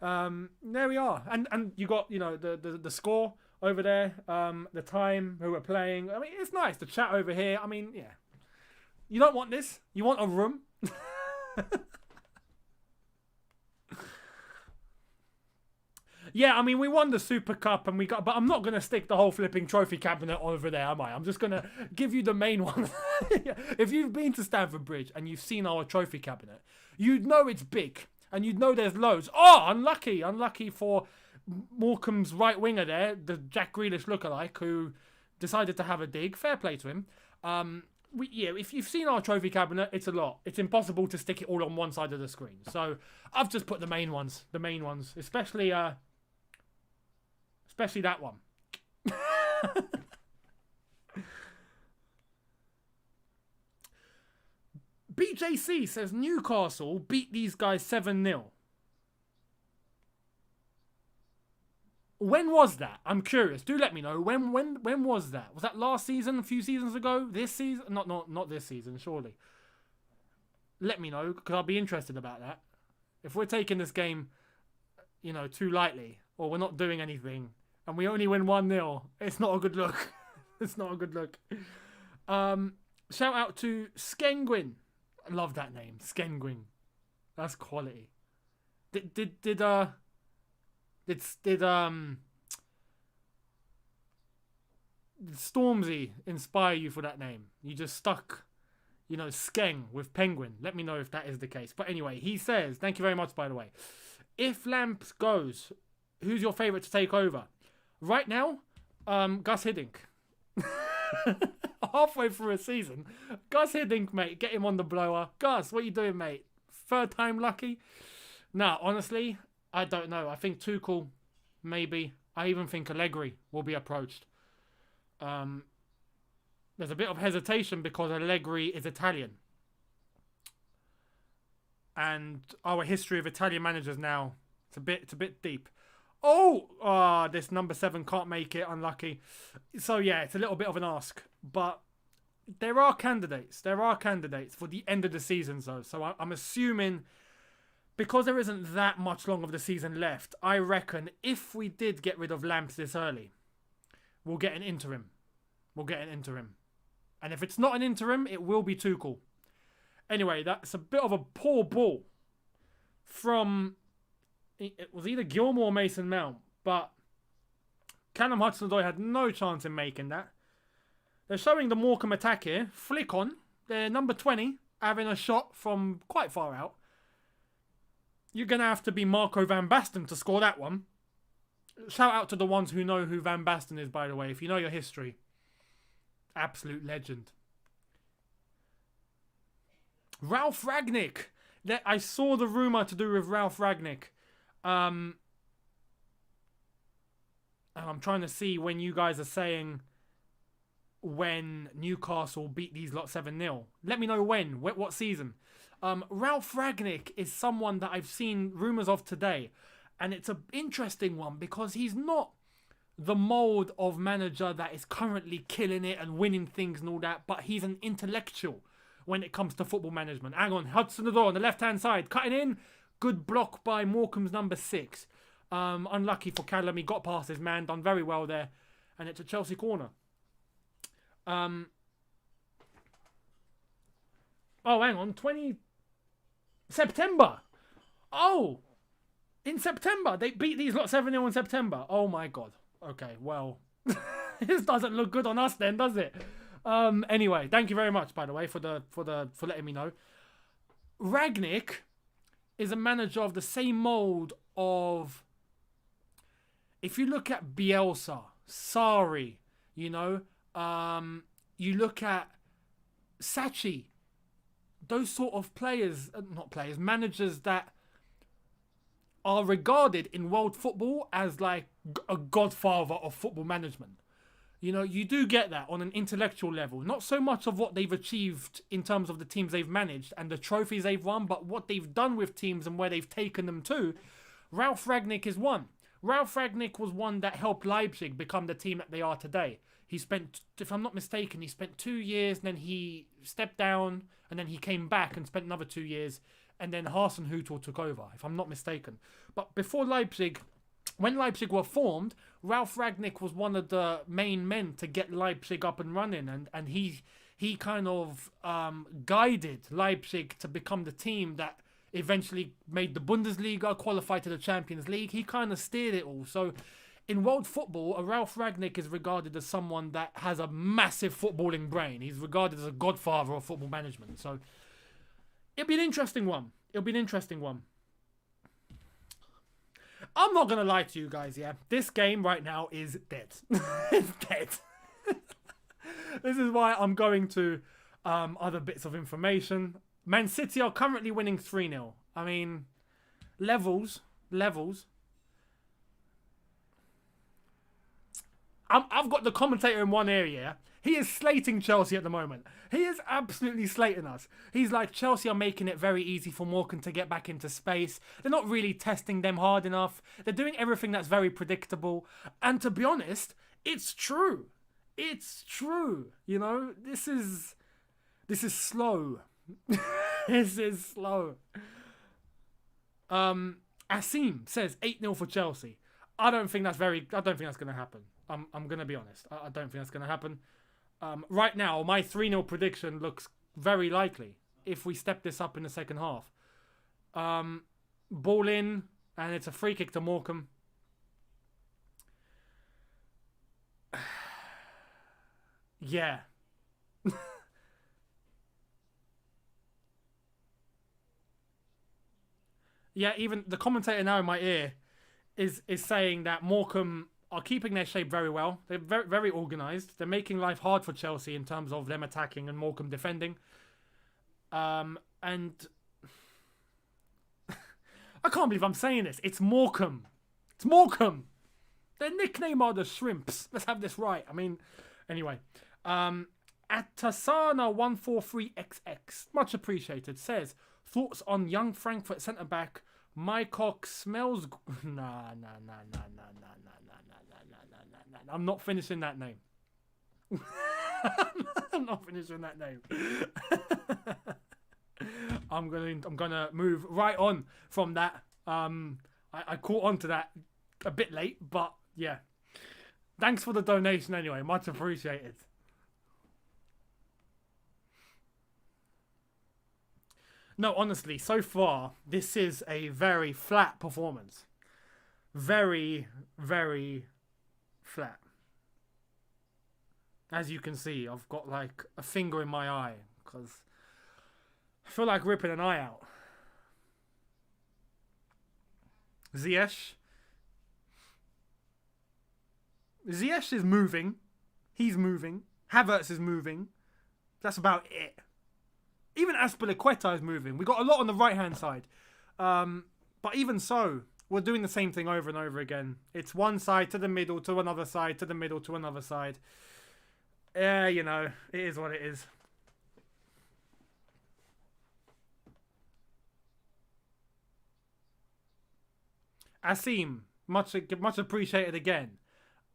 There we are. And you got, you know, the score over there, the time, who we're playing. I mean, it's nice. The chat over here. I mean, yeah. You don't want this? You want a room? Yeah, I mean, we won the Super Cup and we got, but I'm not going to stick the whole flipping trophy cabinet over there, am I? I'm just going to give you the main one. If you've been to Stamford Bridge and you've seen our trophy cabinet, you'd know it's big and you'd know there's loads. Oh, unlucky for Morecambe's right winger there, the Jack Grealish lookalike who decided to have a dig. Fair play to him. If you've seen our trophy cabinet, it's a lot. It's impossible to stick it all on one side of the screen. So I've just put the main ones, especially that one. BJC says Newcastle beat these guys 7-0. When was that? I'm curious. Do let me know. When was that? Was that last season? A few seasons ago? This season? Not this season, surely. Let me know, because I'll be interested about that. If we're taking this game, too lightly, or we're not doing anything, and we only win 1-0, it's not a good look. It's not a good look. Shout out to Skengwin. I love that name, Skengwin. That's quality. Did Stormzy inspire you for that name? You just stuck, Skeng with penguin. Let me know if that is the case. But anyway, he says, thank you very much, by the way. If Lamps goes, who's your favourite to take over? Right now, Gus Hiddink. Halfway through a season, Gus Hiddink, mate, get him on the blower. Gus, what you doing, mate? Third time lucky? Nah, honestly, I don't know. I think Tuchel, maybe. I even think Allegri will be approached. There's a bit of hesitation because Allegri is Italian. And our history of Italian managers now, it's a bit deep. This number 7 can't make it, unlucky. So yeah, it's a little bit of an ask. But there are candidates. There are candidates for the end of the season, though. So I'm assuming, because there isn't that much long of the season left, I reckon if we did get rid of Lamps this early, we'll get an interim. And if it's not an interim, it will be Tuchel. Anyway, that's a bit of a poor ball from... It was either Gilmore or Mason Mount, but Callum Hudson-Odoi had no chance in making that. They're showing the Morecambe attack here. Flick on. They're number 20, having a shot from quite far out. You're going to have to be Marco Van Basten to score that one. Shout out to the ones who know who Van Basten is, by the way. If you know your history. Absolute legend. Ralph Rangnick. I saw the rumour to do with Ralph Rangnick. And I'm trying to see when you guys are saying when Newcastle beat these lot 7-0. Let me know when. What season. Ralph Rangnick is someone that I've seen rumours of today. And it's an interesting one because he's not the mould of manager that is currently killing it and winning things and all that. But he's an intellectual when it comes to football management. Hang on. Hudson-Odoi on the left-hand side. Cutting in. Good block by Morecambe's number 6. Unlucky for Callum. He got past his man. Done very well there. And it's a Chelsea corner. Hang on. September. In September. They beat these lot 7-0 in September. Oh my God. Okay, well. This doesn't look good on us then, does it? Anyway, thank you very much, by the way, for letting me know. Rangnick is a manager of the same mould of, if you look at Bielsa, Sarri, you look at Sachi, those sort of managers that are regarded in world football as like a godfather of football management. You do get that on an intellectual level. Not so much of what they've achieved in terms of the teams they've managed and the trophies they've won, but what they've done with teams and where they've taken them to. Ralph Rangnick is one. Ralph Rangnick was one that helped Leipzig become the team that they are today. He spent, if I'm not mistaken, 2 years, and then he stepped down, and then he came back and spent another 2 years, and then Hasenhüttl took over, if I'm not mistaken. But before Leipzig... When Leipzig were formed, Ralph Rangnick was one of the main men to get Leipzig up and running, and he kind of guided Leipzig to become the team that eventually made the Bundesliga, qualified to the Champions League. He kind of steered it all. So in world football, a Ralph Rangnick is regarded as someone that has a massive footballing brain. He's regarded as a godfather of football management. So it'll be an interesting one. I'm not going to lie to you guys, yeah. This game right now is dead. It's dead. This is why I'm going to other bits of information. Man City are currently winning 3-0. I mean, levels. I've got the commentator in one area. He is slating Chelsea at the moment. He is absolutely slating us. He's like, Chelsea are making it very easy for Morecambe to get back into space. They're not really testing them hard enough. They're doing everything that's very predictable. And to be honest, it's true. It's true. You know, this is slow. This is slow. Asim says 8-0 for Chelsea. I don't think that's going to happen. I'm going to be honest. I don't think that's going to happen. Right now, my 3-0 prediction looks very likely if we step this up in the second half. Ball in, and it's a free kick to Morecambe. Yeah. Yeah, even the commentator now in my ear is saying that Morecambe are keeping their shape very well. They're very, very organised. They're making life hard for Chelsea in terms of them attacking and Morecambe defending. And I can't believe I'm saying this. It's Morecambe. It's Morecambe. Their nickname are the Shrimps. Let's have this right. I mean, anyway. Atasana143XX, much appreciated, says, thoughts on young Frankfurt centre-back Mycock smells... Nah. I'm not finishing that name. I'm not finishing that name. I'm gonna move right on from that. I caught on to that a bit late, but yeah. Thanks for the donation anyway. Much appreciated. No, honestly, so far, this is a very flat performance. Very, very flat. As you can see, I've got like a finger in my eye because I feel like ripping an eye out. Ziyech is moving. He's moving. Havertz is moving. That's about it. Even Azpilicueta is moving. We got a lot on the right-hand side. But even so, we're doing the same thing over and over again. It's one side to the middle, to another side, to the middle, to another side. Yeah, you know, it is what it is. Asim, much appreciated again.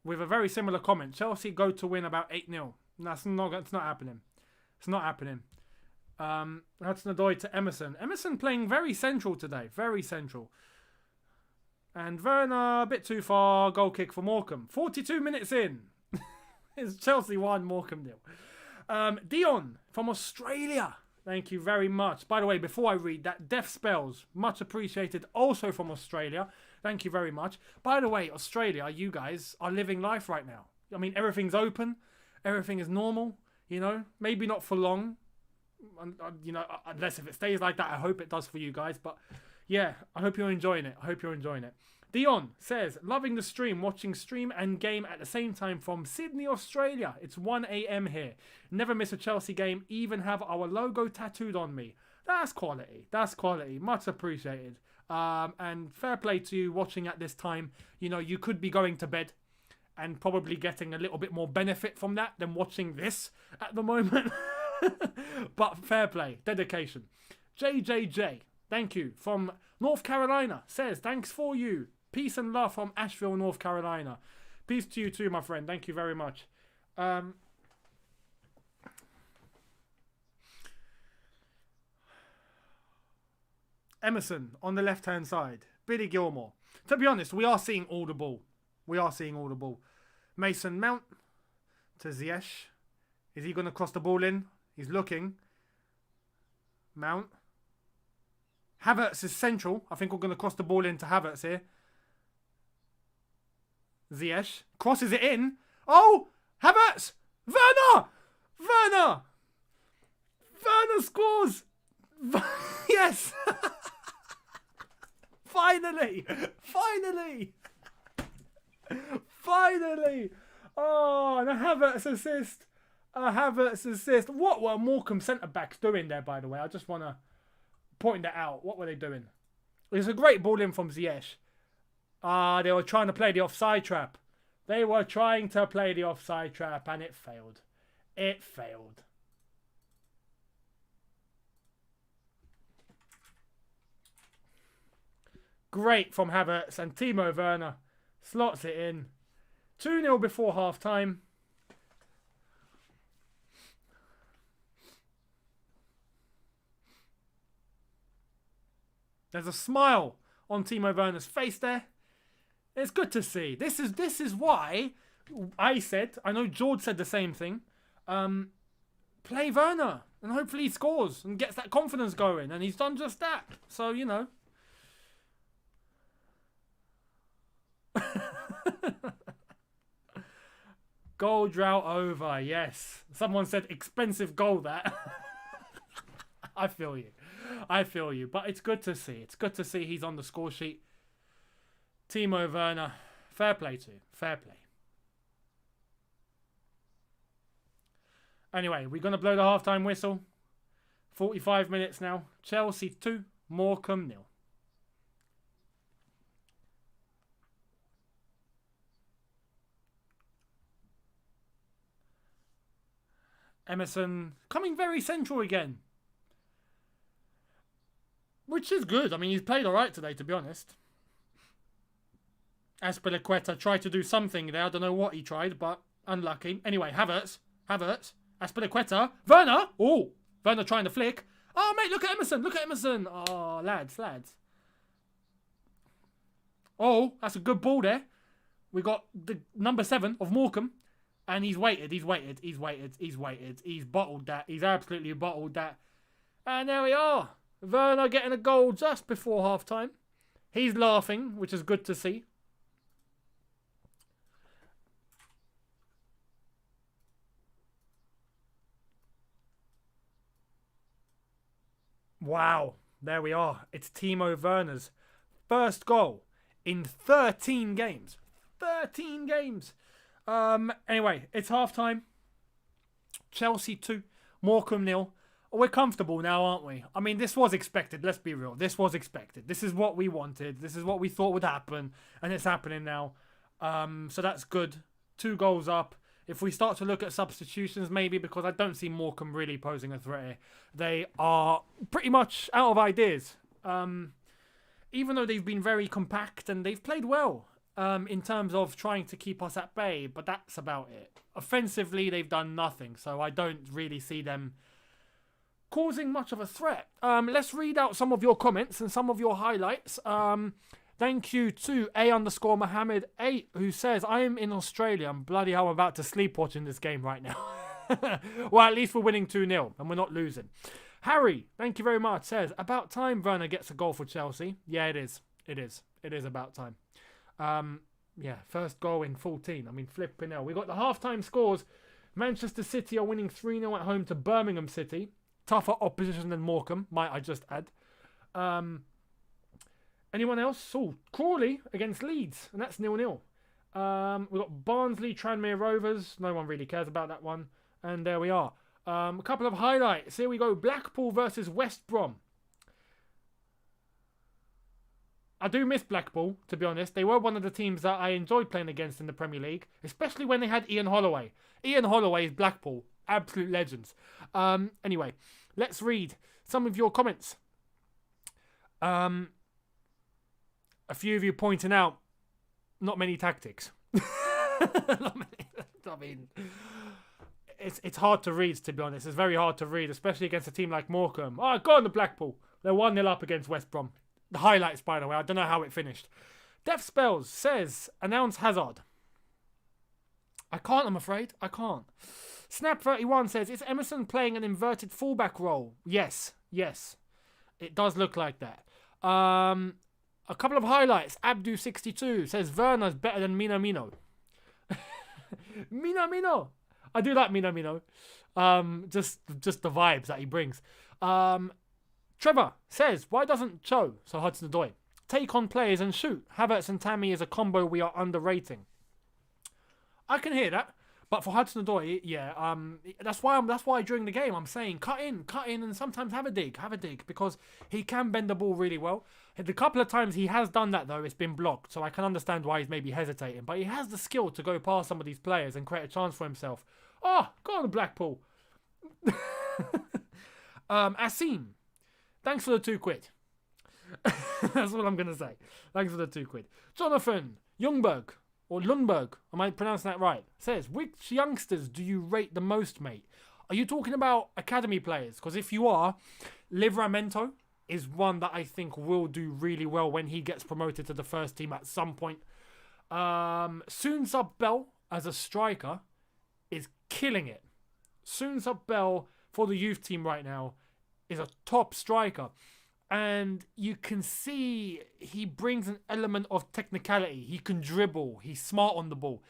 With a very similar comment. Chelsea go to win about 8-0. It's not happening. It's not happening. Hudson-Odoi to Emerson. Emerson playing very central today. Very central. And Werner, a bit too far. Goal kick for Morecambe. 42 minutes in. It's Chelsea 1, Morecambe 0. Dion from Australia. Thank you very much. By the way, before I read that, Death Spells, much appreciated, also from Australia. Thank you very much. By the way, Australia, you guys are living life right now. I mean, everything's open. Everything is normal. You know, maybe not for long. You know, unless if it stays like that, I hope it does for you guys. But yeah, I hope you're enjoying it. Dion says, loving the stream, watching stream and game at the same time from Sydney, Australia. It's 1 a.m. here. Never miss a Chelsea game, even have our logo tattooed on me. That's quality. That's quality. Much appreciated. And fair play to you watching at this time. You know, you could be going to bed and probably getting a little bit more benefit from that than watching this at the moment. But fair play. Dedication. JJJ, thank you, from North Carolina, says, thanks for you. Peace and love from Asheville, North Carolina. Peace to you too, my friend. Thank you very much. Emerson on the left-hand side. Billy Gilmore. To be honest, we are seeing all the ball. Mason Mount to Ziyech. Is he going to cross the ball in? He's looking. Mount. Havertz is central. I think we're going to cross the ball into Havertz here. Ziyech crosses it in. Oh! Havertz! Werner scores! Yes! Finally! Oh, and a Havertz assist. What were Morecambe centre-backs doing there, by the way? I just want to point that out. What were they doing? It was a great ball in from Ziyech. They were trying to play the offside trap. They were trying to play the offside trap and it failed. It failed. Great from Havertz, and Timo Werner slots it in. 2-0 before half-time. There's a smile on Timo Werner's face there. It's good to see. This is why I said, I know George said the same thing, play Werner and hopefully he scores and gets that confidence going, and he's done just that. So, you know. Goal drought over, yes. Someone said expensive goal that. I feel you. I feel you. But it's good to see. It's good to see he's on the score sheet. Timo Werner. Fair play to him. Fair play. Anyway, we're going to blow the halftime whistle. 45 minutes now. Chelsea 2, Morecambe 0. Emerson coming very central again. Which is good. I mean, he's played alright today, to be honest. Azpilicueta tried to do something there. I don't know what he tried, but unlucky. Anyway, Havertz. Azpilicueta. Werner. Oh, Werner trying to flick. Oh, mate, look at Emerson. Look at Emerson. Oh, lads. Oh, that's a good ball there. We got the number 7 of Morecambe. And he's waited. He's bottled that. He's absolutely bottled that. And there we are. Werner getting a goal just before half-time. He's laughing, which is good to see. Wow. There we are. It's Timo Werner's first goal in 13 games. 13 games. Anyway, it's half-time. Chelsea 2, Morecambe 0. We're comfortable now, aren't we? I mean, this was expected. Let's be real. This was expected. This is what we wanted. This is what we thought would happen. And it's happening now. So that's good. 2 goals up. If we start to look at substitutions, maybe, because I don't see Morecambe really posing a threat here. They are pretty much out of ideas. Even though they've been very compact and they've played well. In terms of trying to keep us at bay, but that's about it. Offensively, they've done nothing, so I don't really see them causing much of a threat. Let's read out some of your comments and some of your highlights. Thank you to A_Mohammed8, who says, I am in Australia. I'm bloody hell about to sleep watching this game right now. Well, at least we're winning 2-0 and we're not losing. Harry, thank you very much, says, about time Werner gets a goal for Chelsea. Yeah, it is. It is about time. Yeah, first goal in 14. I mean, flipping hell. We got the halftime scores. Manchester City are winning 3-0 at home to Birmingham City. Tougher opposition than Morecambe, might I just add. Anyone else? Oh, Crawley against Leeds, and that's 0-0. We've got Barnsley, Tranmere Rovers. No one really cares about that one. And there we are. A couple of highlights. Here we go. Blackpool versus West Brom. I do miss Blackpool, to be honest. They were one of the teams that I enjoyed playing against in the Premier League, especially when they had Ian Holloway. Ian Holloway is Blackpool. Absolute legends. Anyway, let's read some of your comments. A few of you pointing out not many tactics. I mean, it's hard to read, to be honest. It's very hard to read, especially against a team like Morecambe. Oh, go on the Blackpool. They're 1-0 up against West Brom. The highlights, by the way. I don't know how it finished. Death Spells says, announce Hazard. I can't, I'm afraid. I can't. Snap31 says, is Emerson playing an inverted fullback role? Yes. It does look like that. A couple of highlights. Abdu62 says, Werner's better than Minamino. Minamino. I do like Minamino. Just the vibes that he brings. Trevor says, why doesn't Cho, so Hudson-Odoi, take on players and shoot? Havertz and Tammy is a combo we are underrating. I can hear that, But for Hudson-Odoi, yeah, that's why during the game I'm saying cut in, and sometimes have a dig, because he can bend the ball really well. The couple of times he has done that though, it's been blocked, so I can understand why he's maybe hesitating. But he has the skill to go past some of these players and create a chance for himself. Oh, go on Blackpool. Asim, thanks for the £2. That's what I'm gonna say. Thanks for the £2. Jonathan Youngberg. Or Lundberg, am I pronouncing that right? Says, which youngsters do you rate the most, mate? Are you talking about academy players? Because if you are, Livramento is one that I think will do really well when he gets promoted to the first team at some point. Soonsup-Bell as a striker is killing it. Soonsup-Bell for the youth team right now is a top striker. And you can see he brings an element of technicality. He can dribble. He's smart on the ball.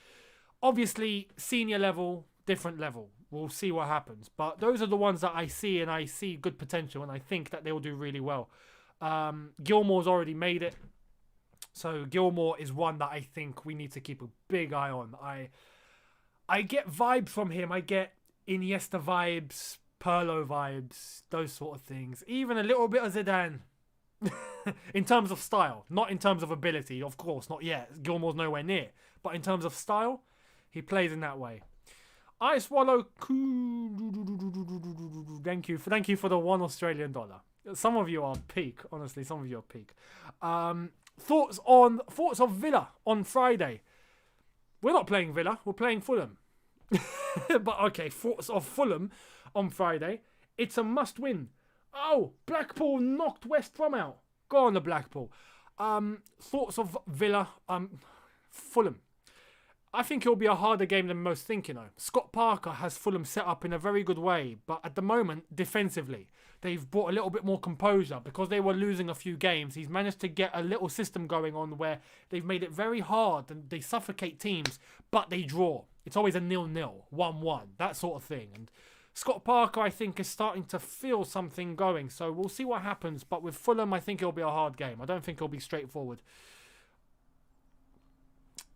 Obviously, senior level, different level. We'll see what happens. But those are the ones that I see, and I see good potential, and I think that they'll do really well. Gilmore's already made it. So Gilmore is one that I think we need to keep a big eye on. I get vibes from him. I get Iniesta vibes, Pirlo vibes, those sort of things. Even a little bit of Zidane. In terms of style. Not in terms of ability, of course, not yet. Gilmore's nowhere near. But in terms of style, he plays in that way. I swallow. Thank you for the $1 Australian. Some of you are peak, honestly. Some of you are peak. Thoughts of Villa on Friday. We're not playing Villa. We're playing Fulham. But okay, thoughts of Fulham on Friday. It's a must win. Oh, Blackpool knocked West Brom out. Go on the Blackpool. Thoughts of Villa. Fulham. I think it'll be a harder game than most think, you know. Scott Parker has Fulham set up in a very good way, but at the moment, defensively, they've brought a little bit more composure because they were losing a few games. He's managed to get a little system going on where they've made it very hard and they suffocate teams, but they draw. It's always a 0-0, 1-1, that sort of thing. And Scott Parker, I think, is starting to feel something going, so we'll see what happens. But with Fulham, I think it'll be a hard game. I don't think it'll be straightforward.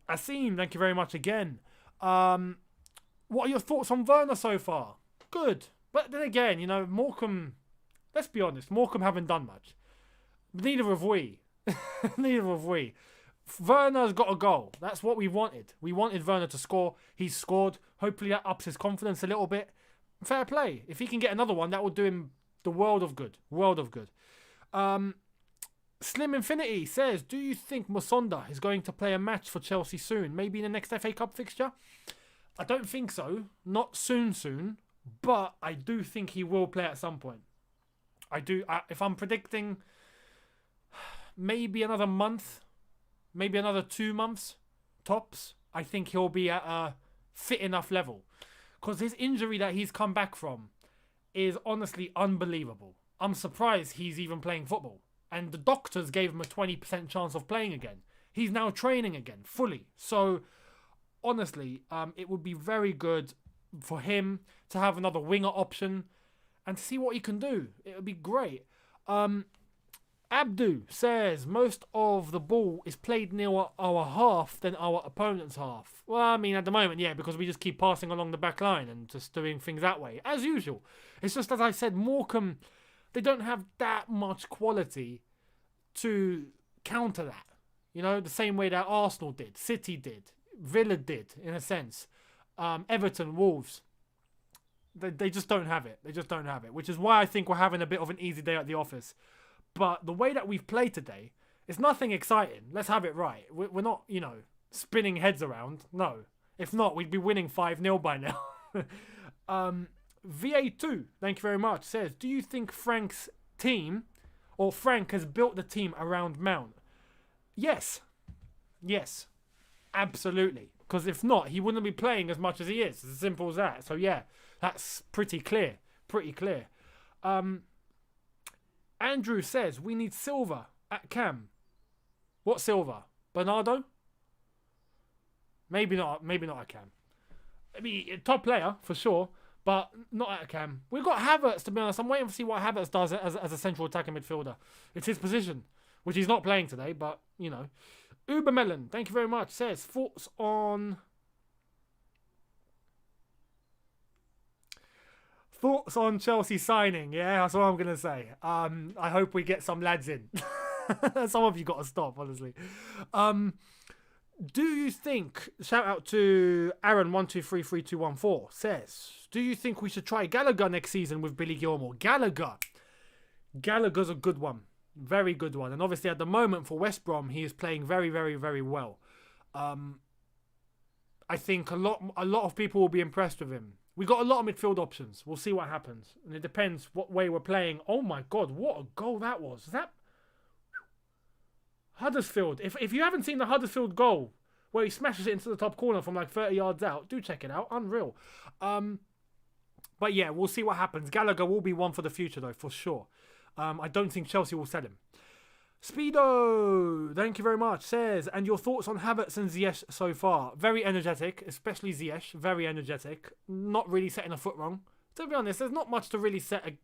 Asim, thank you very much again. What are your thoughts on Werner so far? Good. But then again, you know, Morecambe, let's be honest, Morecambe haven't done much. Neither have we. Neither have we. Werner's got a goal. That's what we wanted. We wanted Werner to score. He's scored. Hopefully that ups his confidence a little bit. Fair play. If he can get another one, that will do him the world of good. World of good. Slim Infinity says, do you think Musonda is going to play a match for Chelsea soon? Maybe in the next FA Cup fixture? I don't think so. Not soon. But I do think he will play at some point. I do. If I'm predicting maybe another month, maybe another 2 months, tops, I think he'll be at a fit enough level. Because his injury that he's come back from is honestly unbelievable. I'm surprised he's even playing football. And the doctors gave him a 20% chance of playing again. He's now training again, fully. So, honestly, it would be very good for him to have another winger option and to see what he can do. It would be great. Abdu says, most of the ball is played near our half than our opponent's half. Well, I mean, at the moment, yeah, because we just keep passing along the back line and just doing things that way, as usual. It's just, as I said, Morecambe, they don't have that much quality to counter that. You know, the same way that Arsenal did, City did, Villa did, in a sense. Everton, Wolves. They just don't have it. They just don't have it. Which is why I think we're having a bit of an easy day at the office. But the way that we've played today, it's nothing exciting. Let's have it right. We're not, you know, spinning heads around. No. If not, we'd be winning 5-0 by now. VA2, thank you very much, says, do you think Frank's team, or Frank has built the team around Mount? Yes. Yes. Absolutely. Because if not, he wouldn't be playing as much as he is. It's as simple as that. So yeah, that's pretty clear. Pretty clear. Andrew says, we need Silva at Cam. What Silva? Bernardo? Maybe not at Cam. I mean, top player, for sure. But not at Cam. We've got Havertz, to be honest. I'm waiting to see what Havertz does as a central attacking midfielder. It's his position, which he's not playing today, but, you know. Ubermelon, thank you very much, says, thoughts on Thoughts on Chelsea signing? Yeah, that's what I'm going to say. I hope we get some lads in. Some of you got to stop, honestly. Do you think, shout out to Aaron12332114, says, do you think we should try Gallagher next season with Billy Gilmore? Gallagher's a good one. Very good one. And obviously at the moment for West Brom, he is playing very, very, very well. I think a lot of people will be impressed with him. We got a lot of midfield options. We'll see what happens. And it depends what way we're playing. Oh my God, what a goal that was. Is that Huddersfield? If you haven't seen the Huddersfield goal where he smashes it into the top corner from like 30 yards out, do check it out. Unreal. But yeah, we'll see what happens. Gallagher will be one for the future though, for sure. I don't think Chelsea will sell him. Speedo, thank you very much, says, and your thoughts on Havertz and Ziyech so far? Very energetic, especially Ziyech, very energetic. Not really setting a foot wrong. To be honest, there's not much to really set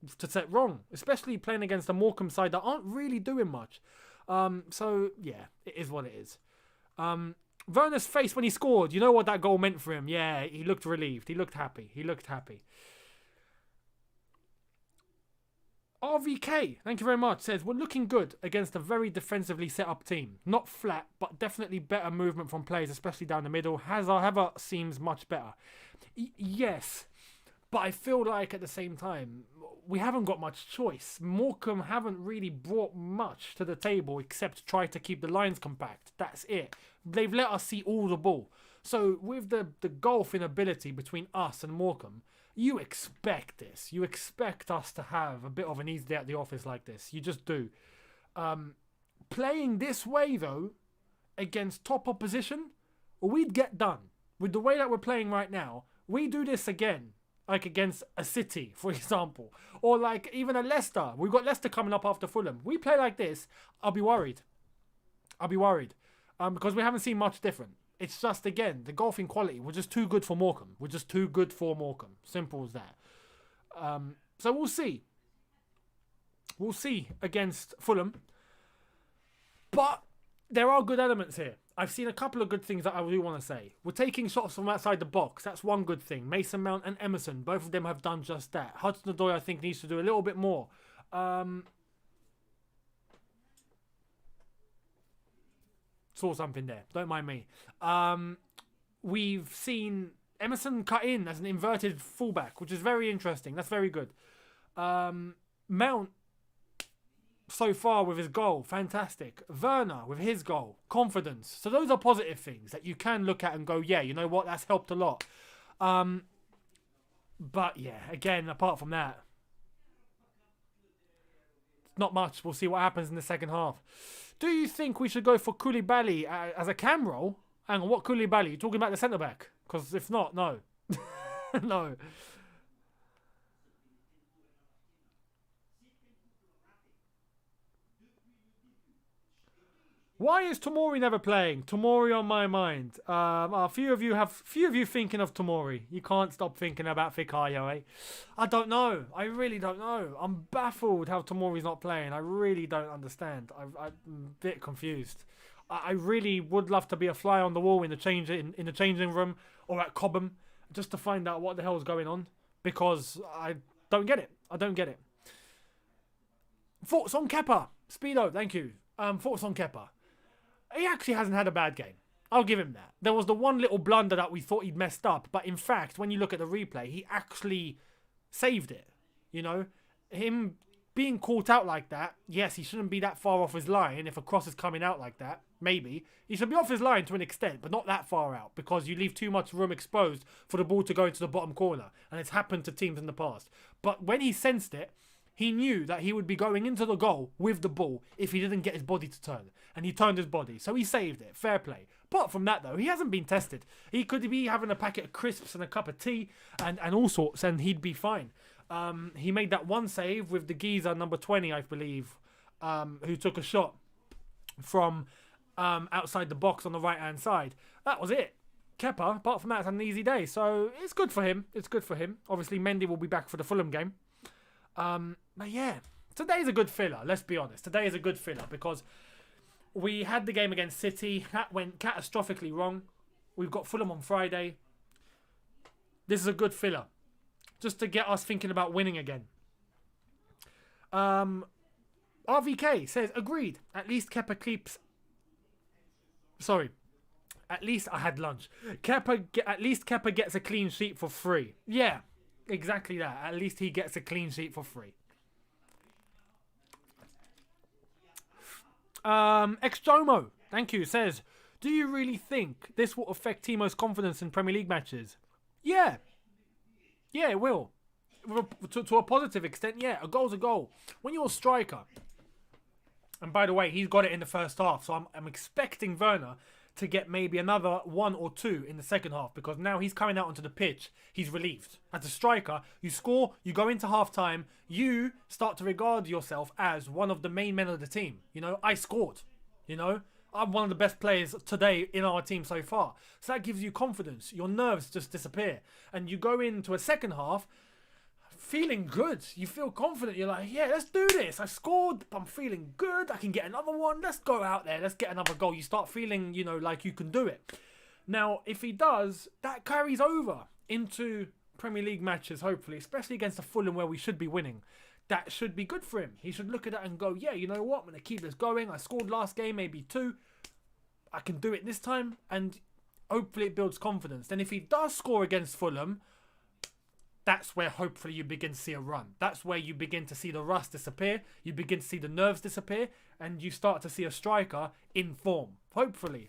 wrong, especially playing against a Morecambe side that aren't really doing much. So, yeah, it is what it is. Werner's face when he scored, you know what that goal meant for him? Yeah, he looked relieved. He looked happy. RVK, thank you very much, says, we're looking good against a very defensively set up team. Not flat, but definitely better movement from players, especially down the middle. Havertz seems much better. Yes, but I feel like at the same time, we haven't got much choice. Morecambe haven't really brought much to the table except try to keep the lines compact. That's it. They've let us see all the ball. So with the gulf in ability between us and Morecambe, you expect this. You expect us to have a bit of an easy day at the office like this. You just do. Playing this way, though, against top opposition, we'd get done. With the way that we're playing right now, we do this again, like against a City, for example. Or like even a Leicester. We've got Leicester coming up after Fulham. We play like this, I'll be worried. Because we haven't seen much different. It's just, again, the golfing quality. We're just too good for Morecambe. Simple as that. So we'll see. We'll see against Fulham. But there are good elements here. I've seen a couple of good things that I do want to say. We're taking shots from outside the box. That's one good thing. Mason Mount and Emerson, both of them have done just that. Hudson-Odoi, I think, needs to do a little bit more. Saw something there. Don't mind me. We've seen Emerson cut in as an inverted fullback, which is very interesting. That's very good. Mount, so far with his goal, fantastic. Werner with his goal, confidence. So those are positive things that you can look at and go, yeah, you know what, that's helped a lot. But yeah, again, apart from that, not much. We'll see what happens in the second half. Do you think we should go for Koulibaly as a cam role? Hang on, what Koulibaly? You talking about the centre-back? Because if not, no. No. Why is Tomori never playing? Tomori on my mind. A few of you thinking of Tomori. You can't stop thinking about Fikayo, eh? I don't know. I really don't know. I'm baffled how Tomori's not playing. I really don't understand. I'm a bit confused. I really would love to be a fly on the wall in the changing room or at Cobham just to find out what the hell's going on, because I don't get it. Thoughts on Kepa? Speedo, thank you. Thoughts on Kepa? He actually hasn't had a bad game. I'll give him that. There was the one little blunder that we thought he'd messed up, but in fact, when you look at the replay, he actually saved it. You know, him being caught out like that, yes, he shouldn't be that far off his line if a cross is coming out like that. Maybe. He should be off his line to an extent, but not that far out, because you leave too much room exposed for the ball to go into the bottom corner, and it's happened to teams in the past. But when he sensed it, he knew that he would be going into the goal with the ball if he didn't get his body to turn. And he turned his body, so he saved it. Fair play. Apart from that, though, he hasn't been tested. He could be having a packet of crisps and a cup of tea and all sorts, and he'd be fine. He made that one save with the geezer, number 20, I believe, who took a shot from outside the box on the right-hand side. That was it. Kepa, apart from that, it's an easy day. So it's good for him. Obviously, Mendy will be back for the Fulham game. But yeah, today's a good filler, let's be honest. Today is a good filler because we had the game against City. That went catastrophically wrong. We've got Fulham on Friday. This is a good filler. just to get us thinking about winning again. RVK says, agreed. At least Kepa keeps... Sorry. At least I had lunch. At least Kepa gets a clean sheet for free. Yeah, exactly that. At least he gets a clean sheet for free. Exjomo, thank you, says, do you really think this will affect Timo's confidence in Premier League matches? Yeah. Yeah, it will. To a positive extent, yeah. A goal's a goal. When you're a striker, and by the way, he's got it in the first half, so I'm expecting Werner to get maybe another 1 or 2 in the second half, because now he's coming out onto the pitch, he's relieved. As a striker, you score, you go into half-time, you start to regard yourself as one of the main men of the team. You know, I scored, you know. I'm one of the best players today in our team so far. So that gives you confidence. Your nerves just disappear. And you go into a second half feeling good. You feel confident. You're like, yeah, let's do this. I scored. I'm feeling good. I can get another one. Let's go out there. Let's get another goal. You start feeling, you know, like you can do it. Now, if he does, that carries over into Premier League matches, hopefully, especially against the Fulham where we should be winning. That should be good for him. He should look at that and go, yeah, you know what? I'm going to keep this going. I scored last game, maybe 2. I can do it this time. And hopefully it builds confidence. Then if he does score against Fulham, that's where hopefully you begin to see a run. That's where you begin to see the rust disappear. You begin to see the nerves disappear. And you start to see a striker in form. Hopefully.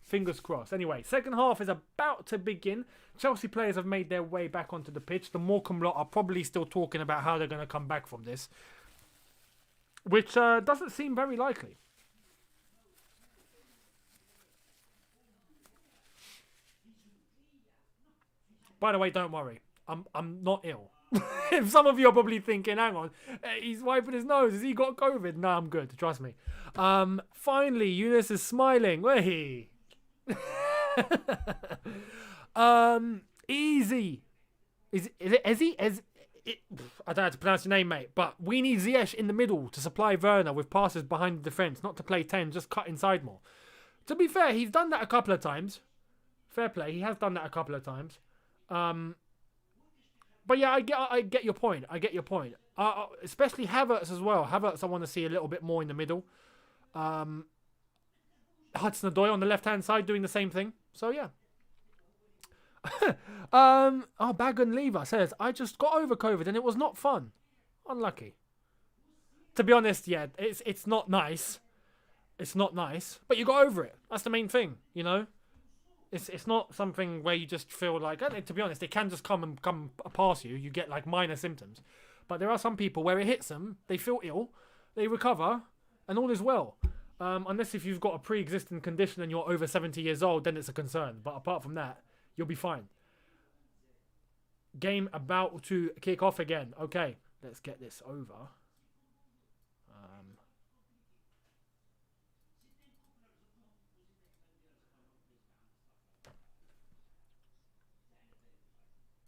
Fingers crossed. Anyway, second half is about to begin. Chelsea players have made their way back onto the pitch. The Morecambe lot are probably still talking about how they're going to come back from this, which doesn't seem very likely. By the way, don't worry. I'm not ill. If some of you are probably thinking, hang on, he's wiping his nose. Has he got COVID? No, I'm good. Trust me. Finally, Younes is smiling. Hey. Easy. Is it Ezzy? I don't know how to pronounce your name, mate. But we need Ziyech in the middle to supply Werner with passes behind the defence, not to play 10, just cut inside more. To be fair, he's done that a couple of times. Fair play, he has done that a couple of times. But yeah, I get your point. Especially Havertz as well. Havertz I want to see a little bit more in the middle. Hudson-Odoi on the left-hand side doing the same thing. So yeah. Bagon Lever says, I just got over COVID and it was not fun. Unlucky. To be honest, yeah, it's not nice. It's not nice. But you got over it. That's the main thing, you know? It's not something where you just feel like, to be honest, it can just come past you. You get like minor symptoms. But there are some people where it hits them, they feel ill, they recover, and all is well. Unless if you've got a pre-existing condition and you're over 70 years old, then it's a concern. But apart from that, you'll be fine. Game about to kick off again. Okay, let's get this over.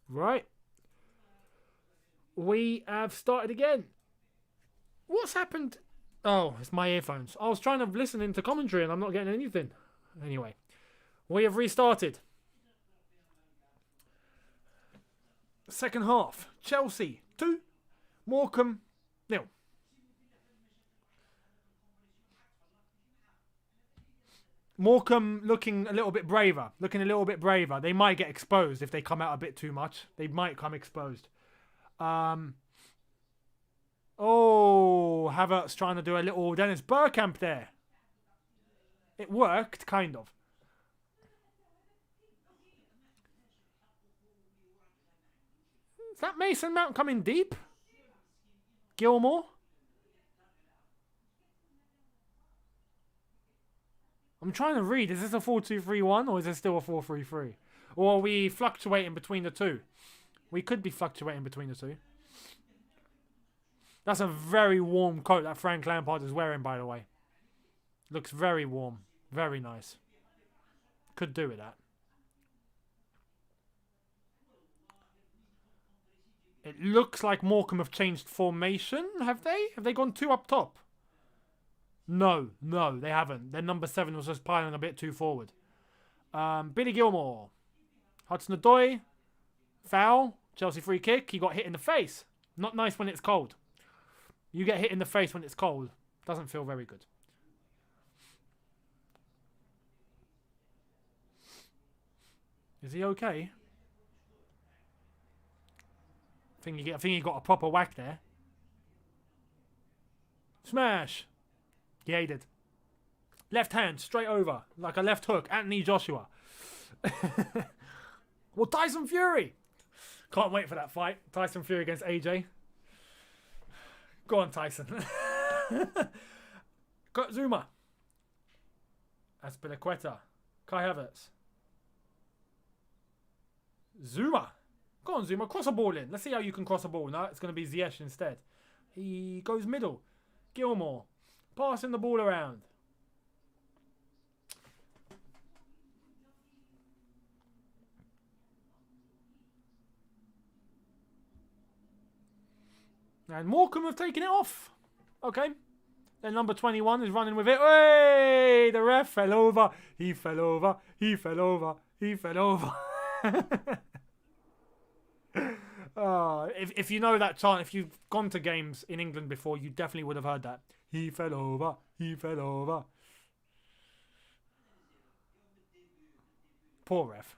Right. We have started again. What's happened? Oh, it's my earphones. I was trying to listen into commentary and I'm not getting anything. Anyway, we have restarted. Second half. Chelsea 2. Morecambe 0. Morecambe looking a little bit braver. They might get exposed if they come out a bit too much. They might come exposed. Havertz trying to do a little Dennis Bergkamp there. It worked, kind of. Is that Mason Mount coming deep? Gilmore? I'm trying to read. Is this a 4-2-3-1 or is it still a 4-3-3? Or are we fluctuating between the two? We could be fluctuating between the two. That's a very warm coat that Frank Lampard is wearing, by the way. Looks very warm. Very nice. Could do with that. It looks like Morecambe have changed formation. Have they? Have they gone 2 up top? No, they haven't. Their number 7 was just piling a bit too forward. Billy Gilmore. Hudson-Odoi. Foul. Chelsea free kick. He got hit in the face. Not nice when it's cold. You get hit in the face when it's cold. Doesn't feel very good. Is he okay? I think he got a proper whack there. Smash. Yeah, he did. Left hand, straight over. Like a left hook. Anthony Joshua. Well, Tyson Fury. Can't wait for that fight. Tyson Fury against AJ. Go on, Tyson. Got Zuma. Azpilicueta. Kai Havertz. Zuma. Go on, Zuma. Cross a ball in. Let's see how you can cross a ball. No, it's going to be Ziyech instead. He goes middle. Gilmore. Passing the ball around. And Morecambe have taken it off. Okay. Then number 21 is running with it. Hey! The ref fell over. He fell over. He fell over. He fell over. If you know that chant, if you've gone to games in England before, you definitely would have heard that. He fell over. He fell over. Poor ref.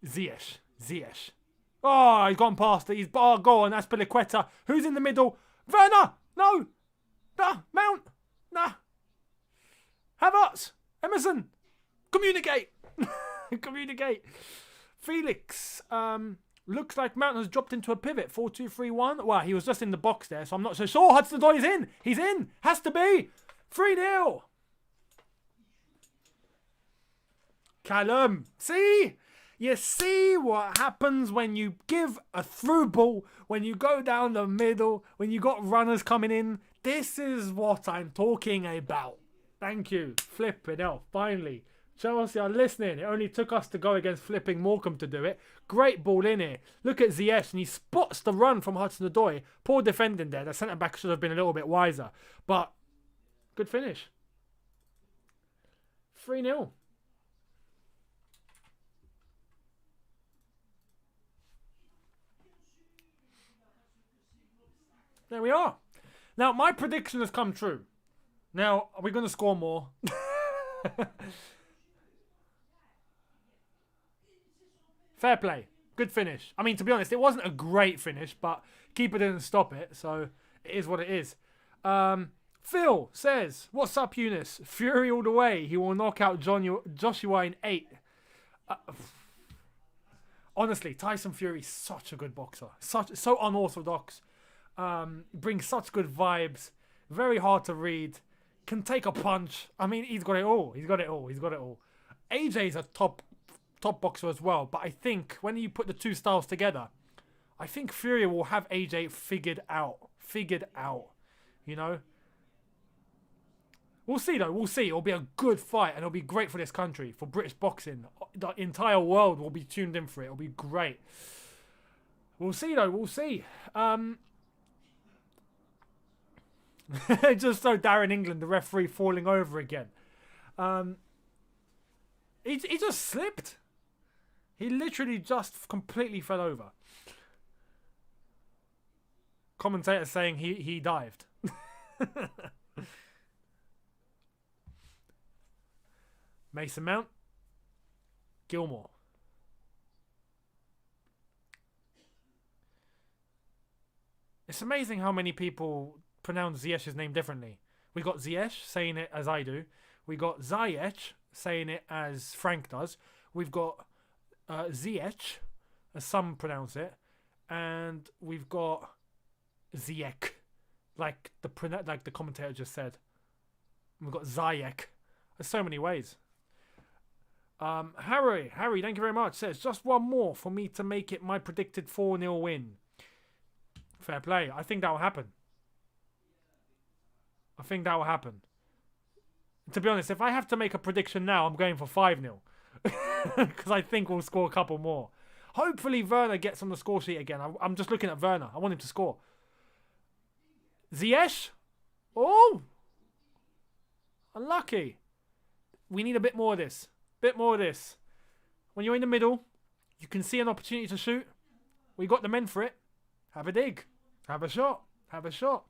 Ziyech. Oh, he's gone past it. He's go on. That's Azpilicueta. Who's in the middle? Werner. No. Nah. Mount. Nah. Havertz. Emerson. Communicate. Communicate. Felix. Looks like Mount has dropped into a pivot. 4-2-3-1. Well, he was just in the box there, so I'm not so sure. Hudson-Odoi is in. He's in. Has to be. 3-0. Callum. See? You see what happens when you give a through ball, when you go down the middle, when you got runners coming in. This is what I'm talking about. Thank you. Flipping hell. Finally. Chelsea are listening. It only took us to go against flipping Morecambe to do it. Great ball in here. Look at Ziyech and he spots the run from Hudson-Odoi. Poor defending there. The centre-back should have been a little bit wiser. But good finish. 3-0. There we are. Now, my prediction has come true. Now, are we going to score more? Fair play. Good finish. I mean, to be honest, it wasn't a great finish, but keeper didn't stop it, so it is what it is. Phil says, what's up, Younes? Fury all the way. He will knock out Joshua in 8. Honestly, Tyson Fury is such a good boxer. So unorthodox. Brings such good vibes. Very hard to read. Can take a punch. I mean, he's got it all. He's got it all. AJ's a top boxer as well. But I think when you put the two styles together, I think Fury will have AJ figured out. You know? We'll see though. We'll see. It'll be a good fight and it'll be great for this country. For British boxing. The entire world will be tuned in for it. It'll be great. We'll see though. We'll see. Just so Darren England, the referee, falling over again. He just slipped. He literally just completely fell over. Commentator saying he dived. Mason Mount. Gilmore. It's amazing how many people pronounce Ziyech's name differently. We got Ziyech saying it as I do. We got Ziyech saying it as Frank does. We've got Ziyech, as some pronounce it, and we've got Ziyech, like the commentator just said. And we've got Ziyech. There's so many ways. Harry, thank you very much. Says just one more for me to make it my predicted 4-0 win. Fair play. I think that will happen. To be honest, if I have to make a prediction now, I'm going for 5-0. Because I think we'll score a couple more. Hopefully Werner gets on the score sheet again. I'm just looking at Werner. I want him to score. Ziyech? Oh! Unlucky. We need a bit more of this. Bit more of this. When you're in the middle, you can see an opportunity to shoot. We got the men for it. Have a dig. Have a shot. Have a shot.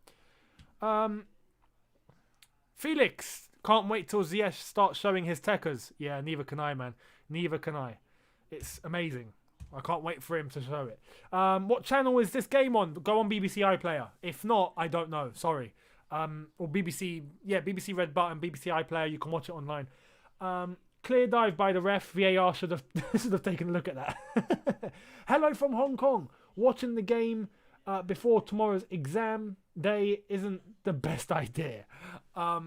Felix. Can't wait till Ziyech starts showing his techers. Yeah, neither can I, man. Neither can I. It's amazing. I can't wait for him to show it. What channel is this game on? Go on BBC iPlayer. If not, I don't know. Sorry. Or BBC. Yeah, BBC Red Button, BBC iPlayer. You can watch it online. Clear dive by the ref. VAR should have taken a look at that. Hello from Hong Kong. Watching the game before tomorrow's exam day isn't the best idea.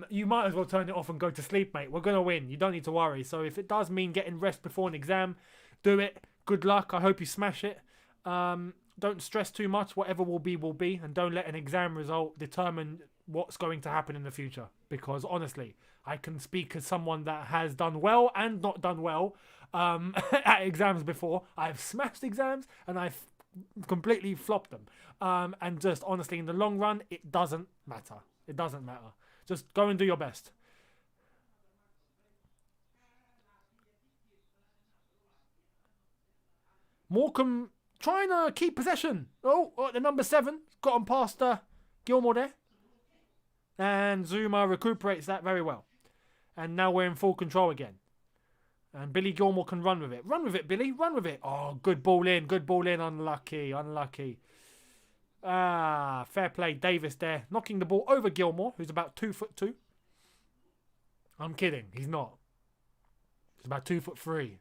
You might as well turn it off and go to sleep, mate. We're going to win. You don't need to worry. So if it does mean getting rest before an exam, do it. Good luck. I hope you smash it. Don't stress too much. Whatever will be, will be. And don't let an exam result determine what's going to happen in the future. Because honestly, I can speak as someone that has done well and not done well at exams before. I've smashed exams and I've completely flopped them. And just honestly, in the long run, it doesn't matter. It doesn't matter. Just go and do your best. Morecambe trying to keep possession. Oh, the number 7. Got on past Gilmore there. And Zuma recuperates that very well. And now we're in full control again. And Billy Gilmore can run with it. Run with it, Billy. Run with it. Oh, good ball in. Good ball in. Unlucky. Unlucky. Fair play. Davis there. Knocking the ball over Gilmore, who's about 2'2". I'm kidding. He's not. He's about 2'3".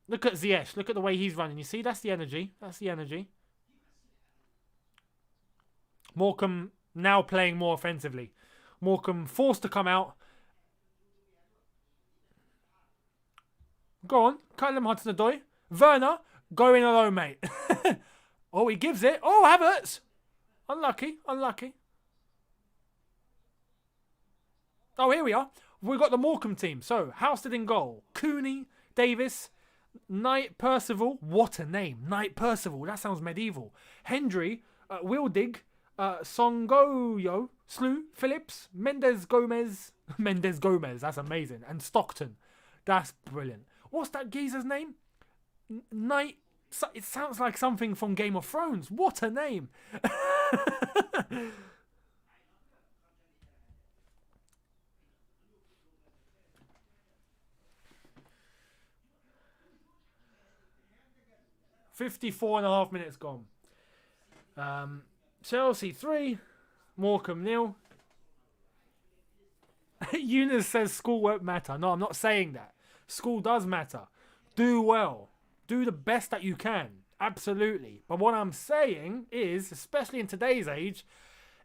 Look at Ziyech. Look at the way he's running. You see, that's the energy. That's the energy. Morecambe now playing more offensively. Morecambe forced to come out. Go on. Callum Hudson-Odoi. Werner. Going alone, mate. Oh, he gives it. Oh, Havertz. Unlucky. Unlucky. Oh, here we are. We've got the Morecambe team. So, Houston in goal. Cooney. Davis. Knight Percival. What a name. Knight Percival. That sounds medieval. Hendry. Wildig. Songoyo. Slew. Phillips. Mendes Gomez. Mendes Gomez. That's amazing. And Stockton. That's brilliant. What's that geezer's name? Knight. It sounds like something from Game of Thrones. What a name. $54.5 minutes gone. Chelsea 3. Morecambe 0. Younes says school won't matter. No, I'm not saying that. School does matter. Do well. Do the best that you can. Absolutely. But what I'm saying is, especially in today's age,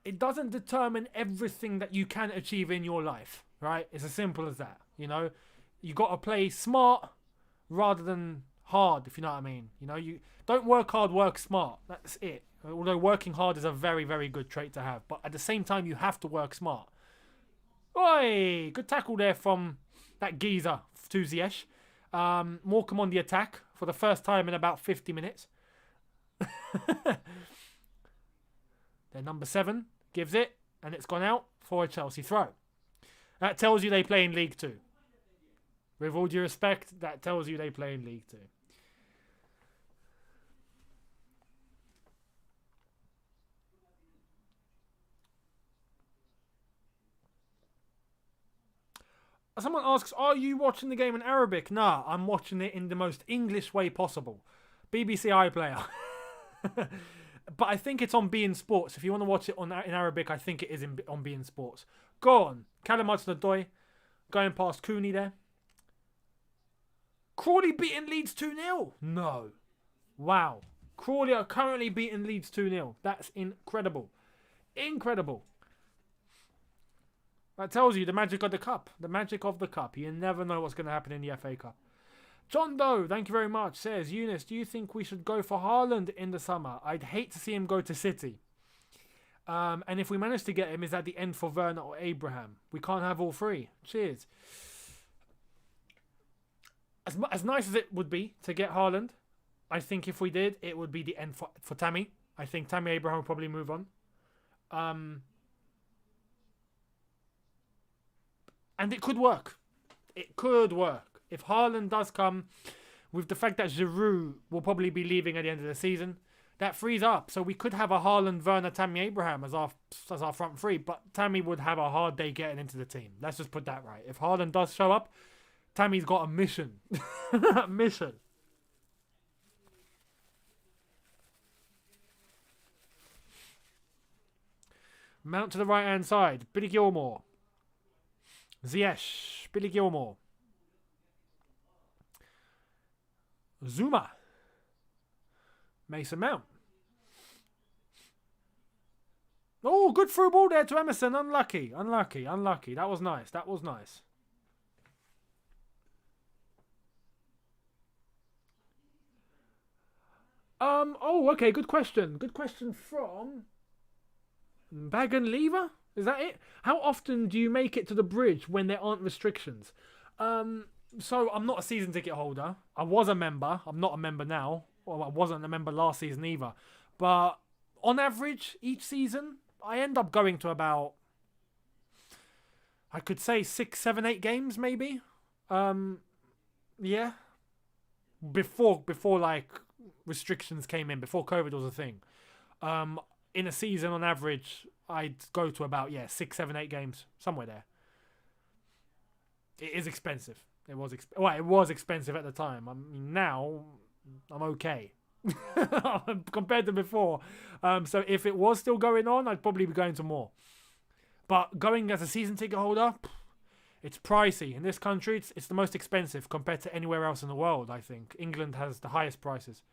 it doesn't determine everything that you can achieve in your life. Right? It's as simple as that. You know, you got to play smart rather than hard, if you know what I mean. You know, you don't work hard, work smart. That's it. Although working hard is a very, very good trait to have. But at the same time, you have to work smart. Oi! Good tackle there from that geezer to Ziyech. Morecambe on the attack for the first time in about 50 minutes. Their number 7 gives it, and it's gone out for a Chelsea throw. That tells you they play in League 2. With all due respect, that tells you they play in League 2. Someone asks, are you watching the game in Arabic? Nah, I'm watching it in the most English way possible. BBC iPlayer. But I think it's on beIN Sports. If you want to watch it in Arabic, I think it is on beIN Sports. Go on. Callum Hudson-Odoi going past Cooney there. Crawley beating Leeds 2-0. No. Wow. Crawley are currently beating Leeds 2-0. That's incredible. Incredible. That tells you the magic of the cup. The magic of the cup. You never know what's going to happen in the FA Cup. John Doe, thank you very much, says, Younes, do you think we should go for Haaland in the summer? I'd hate to see him go to City. And if we manage to get him, is that the end for Werner or Abraham? We can't have all three. Cheers. As nice as it would be to get Haaland, I think if we did, it would be the end for Tammy. I think Tammy Abraham will probably move on. And it could work. It could work. If Haaland does come, with the fact that Giroud will probably be leaving at the end of the season, that frees up. So we could have a Haaland, Werner, Tammy Abraham as our front three, but Tammy would have a hard day getting into the team. Let's just put that right. If Haaland does show up, Tammy's got a mission. Mission. Mount to the right-hand side. Billy Gilmore. Ziyech. Billy Gilmore. Zuma. Mason Mount. Oh, good through ball there to Emerson. Unlucky. That was nice. Okay. Good question from Bag and Lever. Is that it? How often do you make it to the bridge when there aren't restrictions? So I'm not a season ticket holder. I was a member. I'm not a member now. Well, I wasn't a member last season either. But on average, each season, I end up going to about, I could say 6, 7, 8 games maybe. Yeah. Before like restrictions came in, before COVID was a thing. In a season on average, I'd go to about 6, 7, 8 games, somewhere there. It is expensive. It was expensive at the time. I mean, now I'm okay compared to before. So if it was still going on, I'd probably be going to more. But going as a season ticket holder, it's pricey. In this country, it's the most expensive compared to anywhere else in the world, I think. England has the highest prices.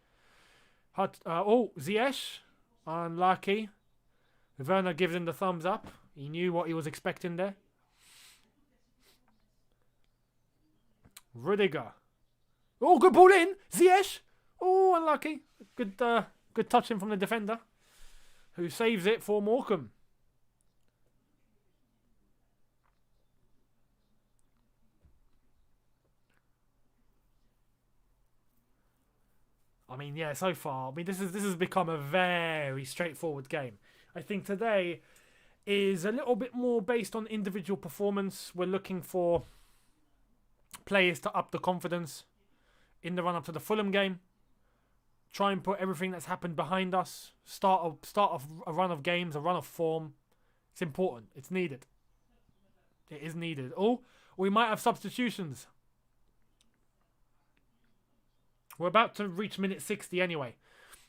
Ziyech, unlucky. Werner gives him the thumbs up. He knew what he was expecting there. Rudiger. Oh, good ball in. Ziyech. Oh, unlucky. Good touching from the defender, who saves it for Morecambe. I mean, so far, this has become a very straightforward game. I think today is a little bit more based on individual performance. We're looking for players to up the confidence in the run-up to the Fulham game. Try and put everything that's happened behind us. Start a run of games, a run of form. It's important. It's needed. It is needed. Oh, we might have substitutions. We're about to reach minute 60 anyway.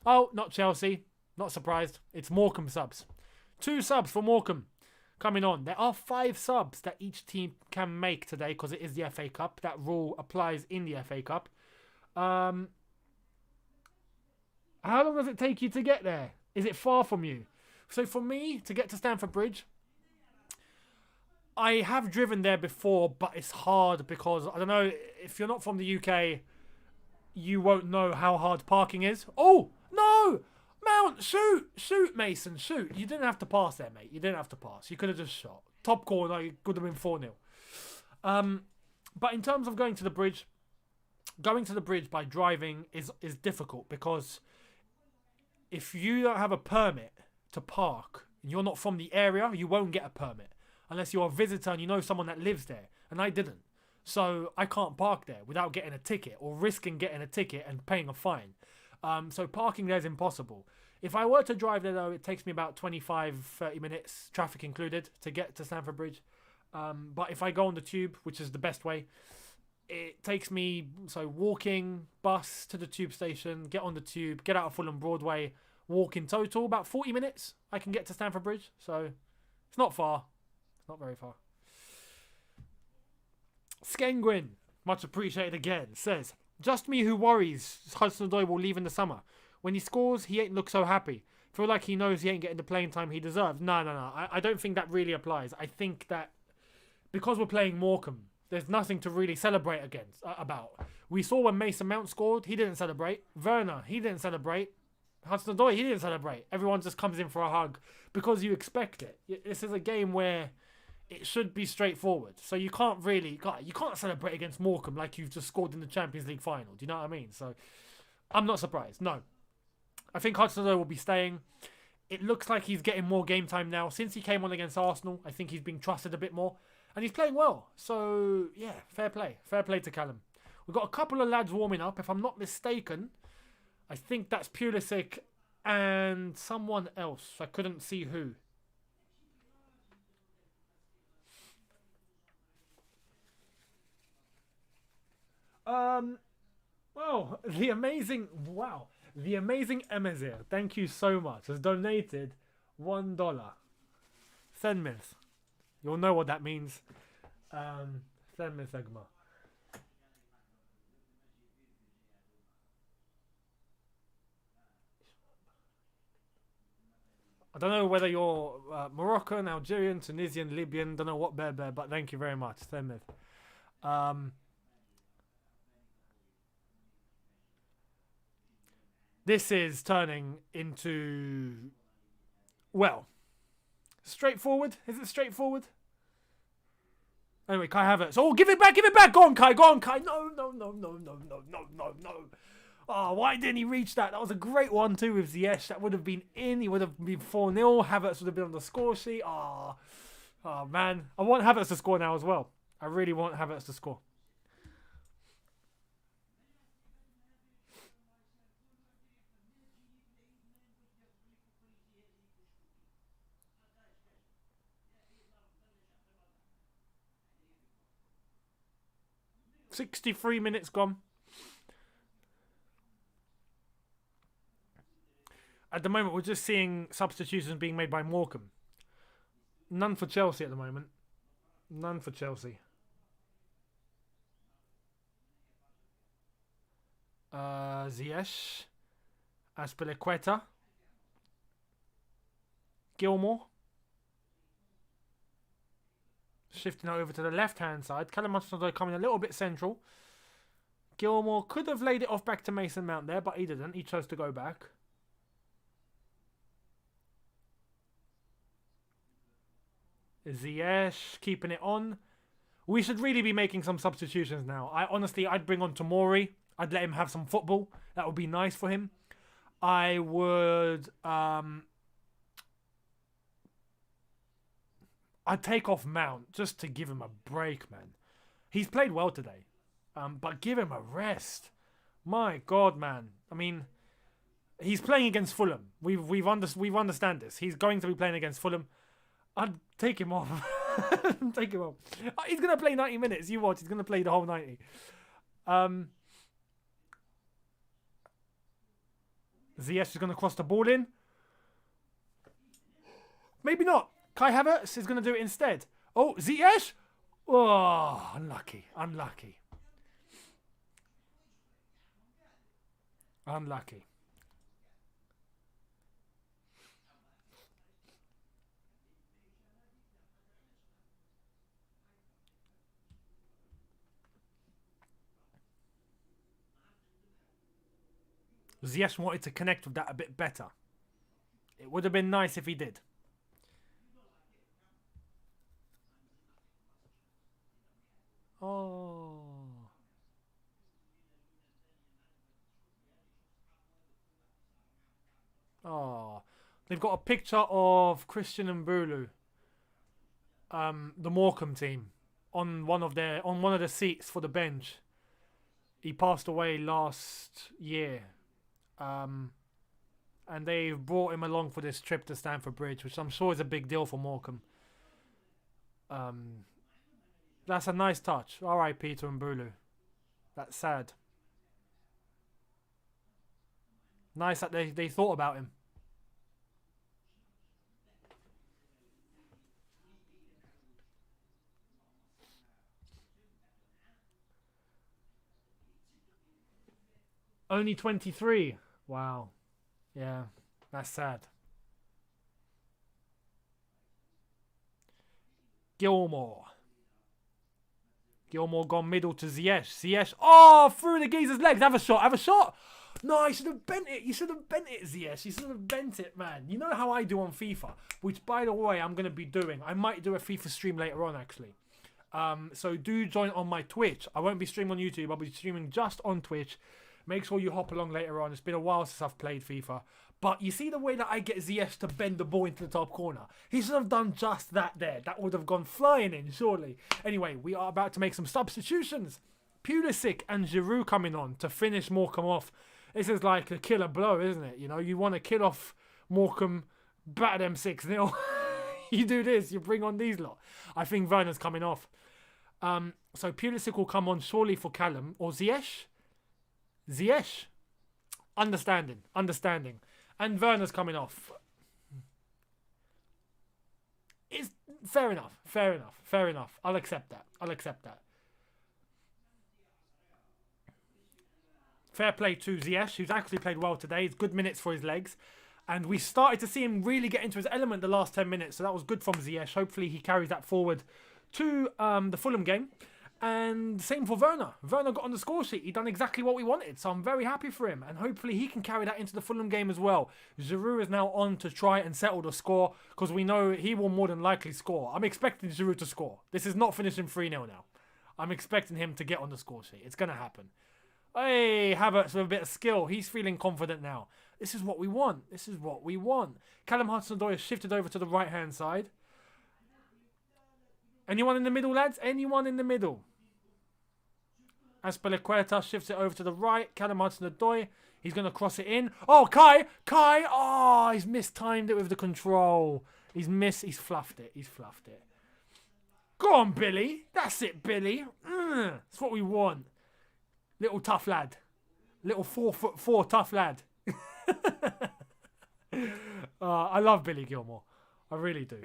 Oh, not Chelsea. Not surprised. It's Morecambe subs. 2 subs for Morecambe coming on. There are 5 subs that each team can make today because it is the FA Cup. That rule applies in the FA Cup. How long does it take you to get there? Is it far from you? So for me, to get to Stamford Bridge, I have driven there before, but it's hard because, I don't know, if you're not from the UK, you won't know how hard parking is. Oh, no! Mount, shoot, Mason, shoot. You didn't have to pass there, mate. You didn't have to pass. You could have just shot. Top corner, it could have been 4-0. But in terms of going to the bridge by driving is difficult because if you don't have a permit to park and you're not from the area, you won't get a permit unless you're a visitor and you know someone that lives there. And I didn't. So I can't park there without getting a ticket or risking getting a ticket and paying a fine. So parking there is impossible. If I were to drive there, though, it takes me about 25, 30 minutes, traffic included, to get to Stamford Bridge. But if I go on the tube, which is the best way, it takes me, walking, bus to the tube station, get on the tube, get out of Fulham Broadway, walk in total, about 40 minutes, I can get to Stamford Bridge. So it's not far. It's not very far. Skengwin, much appreciated again, says, just me who worries Hudson-Odoi will leave in the summer. When he scores, he ain't look so happy. Feel like he knows he ain't getting the playing time he deserves. No. I don't think that really applies. I think that because we're playing Morecambe, there's nothing to really celebrate about. We saw when Mason Mount scored, he didn't celebrate. Werner, he didn't celebrate. Hudson-Odoi, he didn't celebrate. Everyone just comes in for a hug because you expect it. This is a game where it should be straightforward. So you can't celebrate against Morecambe like you've just scored in the Champions League final. Do you know what I mean? So I'm not surprised. No. I think Hudson-Odoi will be staying. It looks like he's getting more game time now. Since he came on against Arsenal, I think he's being trusted a bit more. And he's playing well. So, yeah, fair play. Fair play to Callum. We've got a couple of lads warming up. If I'm not mistaken, I think that's Pulisic and someone else. I couldn't see who. Well, the amazing Emezir, thank you so much, has donated $1. Senmith. You'll know what that means. Senmith Egma. I don't know whether you're Moroccan, Algerian, Tunisian, Libyan, don't know what bear, but thank you very much, Senmith. This is turning into, well, straightforward. Is it straightforward? Anyway, Kai Havertz. Oh, give it back. Go on, Kai. No. Oh, why didn't he reach that? That was a great one too with Ziyech. That would have been in. He would have been 4-0. Havertz would have been on the score sheet. Oh, man. I want Havertz to score now as well. I really want Havertz to score. $63 minutes gone. At the moment, we're just seeing substitutions being made by Morecambe. None for Chelsea at the moment. None for Chelsea. Ziyech. Aspilicueta. Gilmore. Shifting over to the left-hand side. Callum Hudson-Odoi coming a little bit central. Gilmore could have laid it off back to Mason Mount there, but he didn't. He chose to go back. Ziyech keeping it on. We should really be making some substitutions now. I'd bring on Tomori. I'd let him have some football. That would be nice for him. I would... I'd take off Mount just to give him a break, man. He's played well today. But give him a rest. My God, man. I mean, he's playing against Fulham. We've understand this. He's going to be playing against Fulham. I'd take him off. Take him off. He's going to play 90 minutes. You watch. He's going to play the whole 90. Ziyech is going to cross the ball in. Maybe not. Kai Havertz is going to do it instead. Oh, Ziyech! Oh, unlucky. Ziyech wanted to connect with that a bit better. It would have been nice if he did. Oh, they've got a picture of Christian N'Golo, the Morecambe team, on one of the seats for the bench. He passed away last year, and they've brought him along for this trip to Stamford Bridge, which I'm sure is a big deal for Morecambe. That's a nice touch. R.I.P. to N'Golo. That's sad. Nice that they thought about him. Only 23. Wow. Yeah, that's sad. Gilmore gone middle to Ziyech. Oh, through the geezer's legs. Have a shot. No, you should have bent it, Ziyech. You should have bent it, man. You know how I do on FIFA, which, by the way, I'm going to be doing. I might do a FIFA stream later on, actually. So do join on my Twitch. I won't be streaming on YouTube. I'll be streaming just on Twitch. Make sure you hop along later on. It's been a while since I've played FIFA. But you see the way that I get Ziyech to bend the ball into the top corner? He should have done just that there. That would have gone flying in, surely. Anyway, we are about to make some substitutions. Pulisic and Giroud coming on to finish Morecambe off. This is like a killer blow, isn't it? You know, you want to kill off Morecambe, batter them 6-0. You do this, you bring on these lot. I think Werner's coming off. So Pulisic will come on surely for Callum. Or Ziyech? Ziyech. Understanding. And Werner's coming off. It's fair enough. I'll accept that. Fair play to Ziyech, who's actually played well today. It's good minutes for his legs. And we started to see him really get into his element the last 10 minutes. So that was good from Ziyech. Hopefully he carries that forward to the Fulham game. And same for Werner. Werner got on the score sheet. He done exactly what we wanted. So I'm very happy for him. And hopefully he can carry that into the Fulham game as well. Giroud is now on to try and settle the score. Because we know he will more than likely score. I'm expecting Giroud to score. This is not finishing 3-0 now. I'm expecting him to get on the score sheet. It's going to happen. Hey, Havertz with a bit of skill. He's feeling confident now. This is what we want. Callum Hudson-Odoi has shifted over to the right-hand side. Anyone in the middle, lads? Anyone in the middle? Azpilicueta shifts it over to the right. Callum Hudson-Odoi. He's going to cross it in. Oh, Kai! Oh, he's mistimed it with the control. He's fluffed it. Go on, Billy. That's it, Billy. That's what we want. Little tough lad. Little 4'4" tough lad. I love Billy Gilmore. I really do.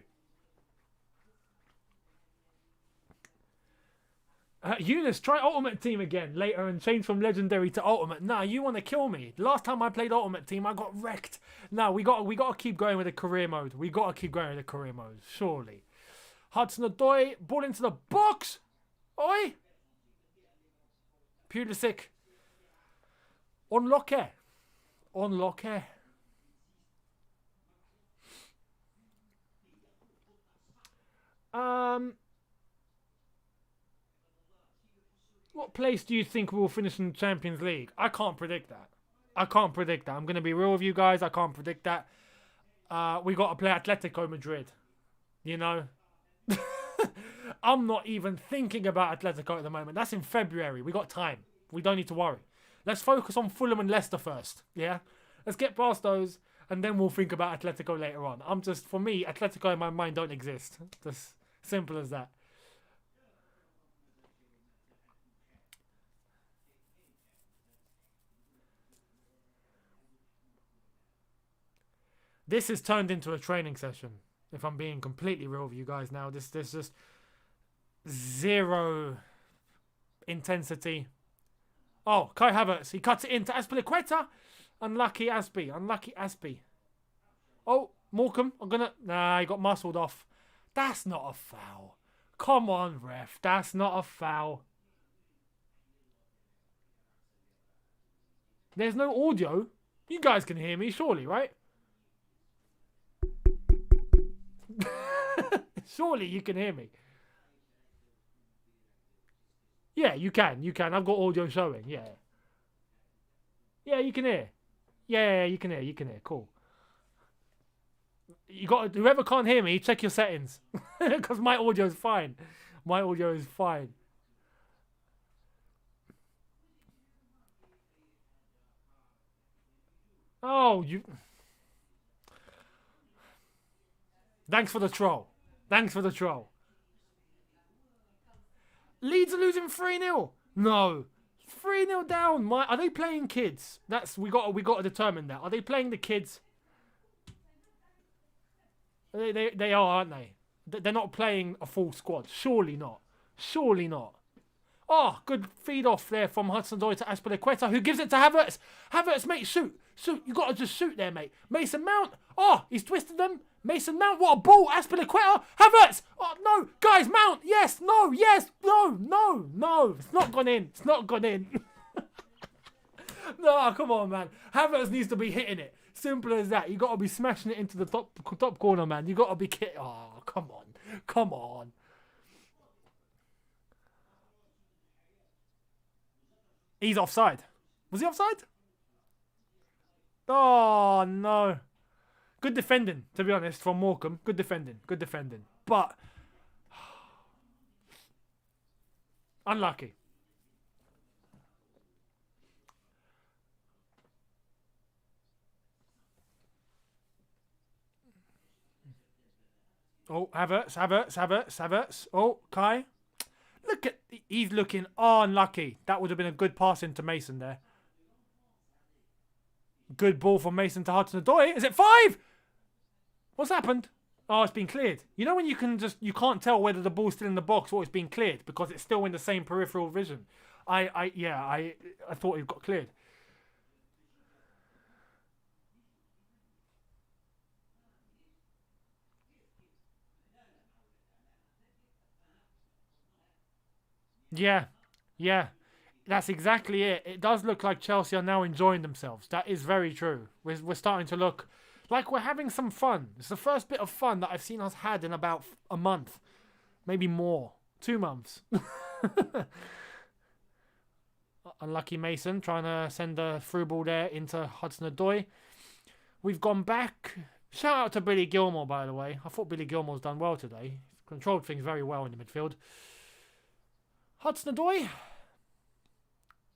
Younes, try Ultimate Team again later and change from Legendary to Ultimate. Nah, you want to kill me. Last time I played Ultimate Team, I got wrecked. Nah, we got to keep going with the career mode. Surely. Hudson-Odoi, ball into the box. Oi. Pulisic. Unlock it. What place do you think we will finish in the Champions League? I can't predict that. I'm going to be real with you guys. I can't predict that. We got to play Atletico Madrid. You know? I'm not even thinking about Atletico at the moment. That's in February. We got time. We don't need to worry. Let's focus on Fulham and Leicester first. Yeah? Let's get past those, and then we'll think about Atletico later on. For me, Atletico in my mind don't exist. Just simple as that. This has turned into a training session. If I'm being completely real with you guys now, there's just zero intensity. Oh, Kai Havertz. He cuts it into Azpilicueta. Unlucky Aspi. Oh, Morecambe. Nah, he got muscled off. That's not a foul. Come on, ref. That's not a foul. There's no audio. You guys can hear me, surely, right? Surely you can hear me. Yeah, you can. I've got audio showing. Yeah, you can hear. Yeah, you can hear. Cool. You got whoever can't hear me, check your settings because my audio is fine. Oh, you. Thanks for the troll. Leeds are losing 3-0. No. 3-0 down. Are they playing kids? We got to determine that. Are they playing the kids? They are, aren't they? They're not playing a full squad. Surely not. Oh, good feed off there from Hudson-Odoi to Azpilicueta, who gives it to Havertz. Havertz, mate, shoot. You got to just shoot there, mate. Mason Mount. Oh, he's twisted them. Mason Mount, what a ball. Azpilicueta. Havertz. Oh, no. Guys, Mount. Yes. No. Yes. No. It's not gone in. No, come on, man. Havertz needs to be hitting it. Simple as that. You got to be smashing it into the top corner, man. You got to be Oh, come on. He's offside. Was he offside? Oh, no. Good defending, to be honest, from Morecambe. Good defending. Good defending. But unlucky. Oh, Havertz. Oh, Kai. Look at... He's looking unlucky. That would have been a good pass into Mason there. Good ball from Mason to Hudson-Odoi. Is it 5? What's happened? Oh, it's been cleared. You know when you can't tell whether the ball's still in the box or it's been cleared because it's still in the same peripheral vision. I thought it got cleared. Yeah. That's exactly it. It does look like Chelsea are now enjoying themselves. That is very true. We're starting to look like we're having some fun. It's the first bit of fun that I've seen us had in about a month. Maybe more. 2 months. Unlucky Mason trying to send a through ball there into Hudson-Odoi. We've gone back. Shout out to Billy Gilmore, by the way. I thought Billy Gilmore's done well today. Controlled things very well in the midfield. Hudson-Odoi.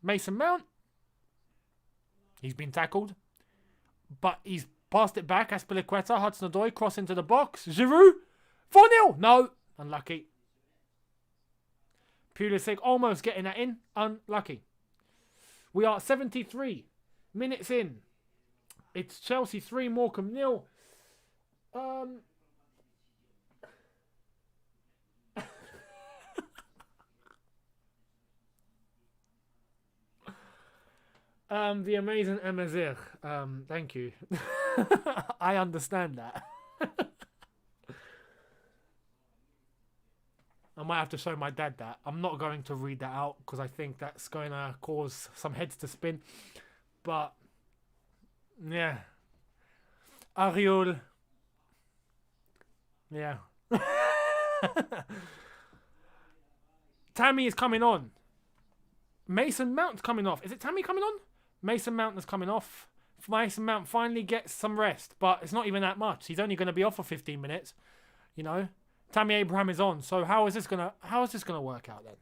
Mason Mount. He's been tackled. But he's passed it back. Aspilicueta. Hudson-Odoi. Cross into the box. Giroud. 4-0. No. Unlucky. Pulisic almost getting that in. Unlucky. We are 73 minutes in. It's Chelsea 3, Morecambe 0. The amazing Amazir. Thank you. I understand that. I might have to show my dad that. I'm not going to read that out because I think that's going to cause some heads to spin. But, yeah. Ariol. Yeah. Tammy is coming on. Mason Mount's coming off. Is it Tammy coming on? Mason Mount is coming off. Mason Mount finally gets some rest, but it's not even that much. He's only going to be off for 15 minutes. You know? Tammy Abraham is on. So how is this gonna work out then?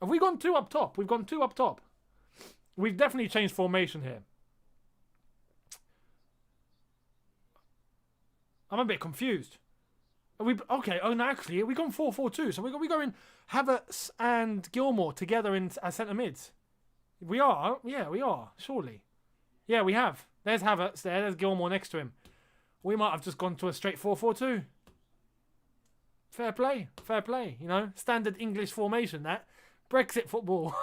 Have we gone 2 up top? We've gone 2 up top. We've definitely changed formation here. I'm a bit confused. Are we okay? Oh no, actually, we've gone 4-4-2. So we're going Havertz and Gilmore together as centre mids. We are, yeah, we are. Surely, yeah, we have. There's Havertz there. There's Gilmore next to him. We might have just gone to a straight 4-4-2. Fair play. You know, standard English formation. That Brexit football.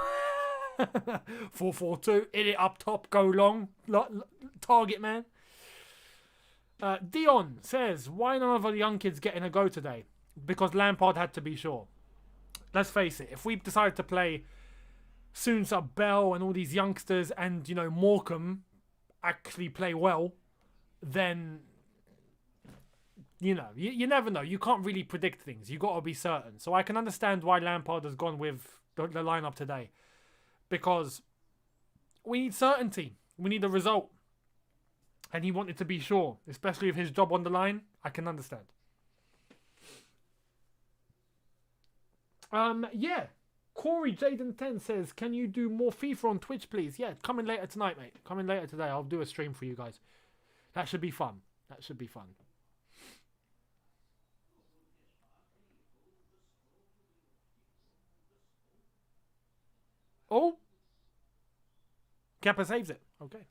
4-4-2. Hit it up top. Go long. Target man. Dion says, why none of the young kids getting a go today? Because Lampard had to be sure. Let's face it, if we decided to play Soonsup-Bell and all these youngsters and, you know, Morecambe actually play well, then, you know, you never know. You can't really predict things. You got to be certain. So I can understand why Lampard has gone with the lineup today. Because we need certainty. We need a result. And he wanted to be sure, especially with his job on the line. I can understand. Yeah. Corey Jaden 10 says, can you do more FIFA on Twitch, please? Yeah, coming later tonight, mate. Coming later today. I'll do a stream for you guys. That should be fun. Oh. Kepa saves it. Okay.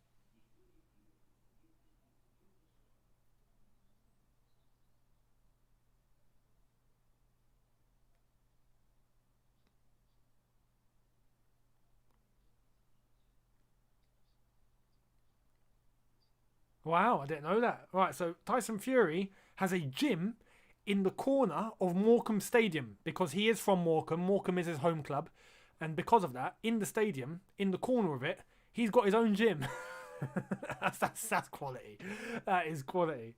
Wow, I didn't know that. Right, so Tyson Fury has a gym in the corner of Morecambe Stadium because he is from Morecambe. Morecambe is his home club. And because of that, in the stadium, in the corner of it, he's got his own gym. that's quality. That is quality.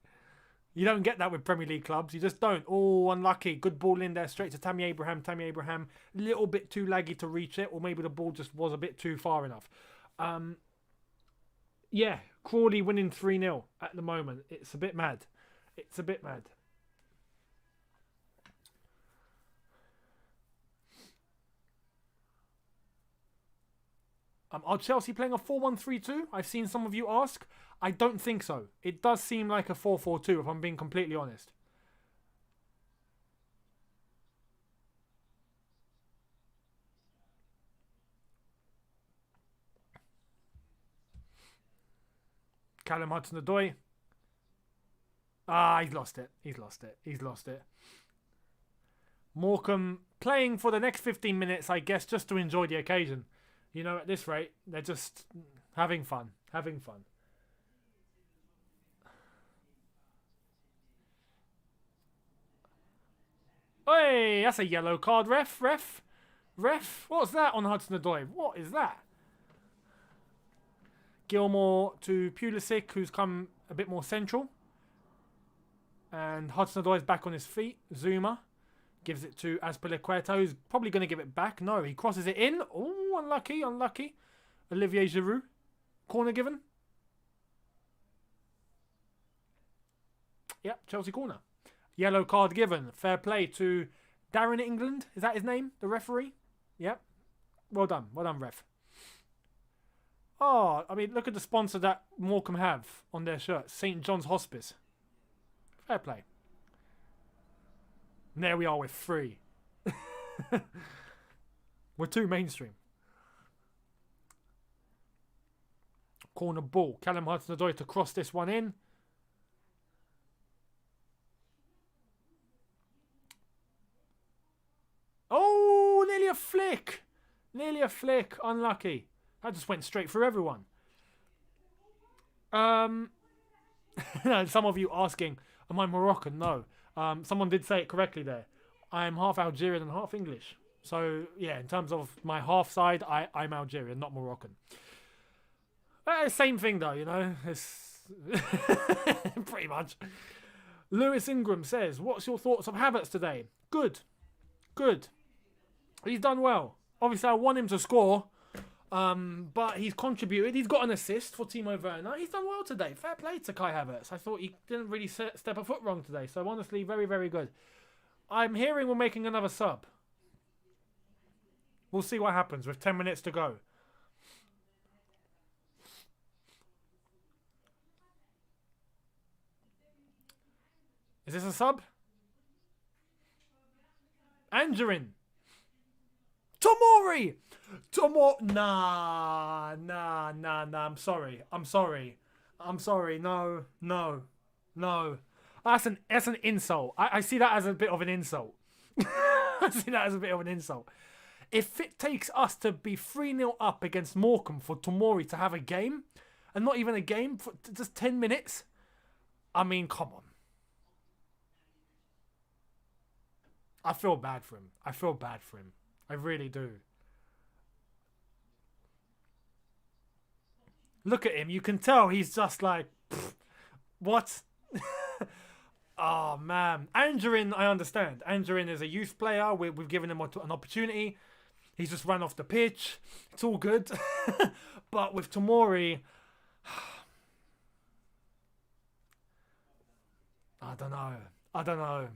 You don't get that with Premier League clubs. You just don't. Oh, unlucky. Good ball in there, straight to Tammy Abraham. A little bit too laggy to reach it, or maybe the ball just was a bit too far enough. Yeah, Crawley winning 3-0 at the moment. It's a bit mad. It's a bit mad. Are Chelsea playing a 4-1-3-2? I've seen some of you ask. I don't think so. It does seem like a 4-4-2 if I'm being completely honest. Callum Hudson-Odoi. He's lost it. He's lost it. He's lost it. Morecambe playing for the next 15 minutes, I guess, just to enjoy the occasion. You know, at this rate, they're just having fun. Having fun. Hey, that's a yellow card, ref. What's that on Hudson-Odoi? What is that? Gilmore to Pulisic, who's come a bit more central. And Hudson-Odoi is back on his feet. Zuma gives it to Azpilicueta, who's probably going to give it back. No, he crosses it in. Oh, unlucky. Olivier Giroud. Corner given. Yep, Chelsea corner. Yellow card given. Fair play to Darren England. Is that his name? The referee? Yep. Well done, ref. Oh, I mean, look at the sponsor that Morecambe have on their shirt. St. John's Hospice. Fair play. And there we are with 3. We're too mainstream. Corner ball. Callum Hudson-Odoi to cross this one in. Oh, nearly a flick. Unlucky. That just went straight through everyone. Some of you asking, am I Moroccan? No. Someone did say it correctly there. I'm half Algerian and half English. So, yeah, in terms of my half side, I'm Algerian, not Moroccan. Same thing, though, you know. It's pretty much. Lewis Ingram says, what's your thoughts of Havertz today? Good. He's done well. Obviously, I want him to score. But he's contributed. He's got an assist for Timo Werner. He's done well today. Fair play to Kai Havertz. I thought he didn't really step a foot wrong today. So honestly, very, very good. I'm hearing we're making another sub. We'll see what happens with 10 minutes to go. Is this a sub? Angerin. Tomori! Nah. I'm sorry. No. That's an insult. I see that as a bit of an insult. If it takes us to be 3-0 up against Morecambe for Tomori to have a game, and not even a game, for just 10 minutes, I mean, come on. I feel bad for him. I really do. Look at him. You can tell he's just like, what? Oh, man. Angerin, I understand. Angerin is a youth player. We've given him an opportunity. He's just run off the pitch. It's all good. But with Tomori, I don't know.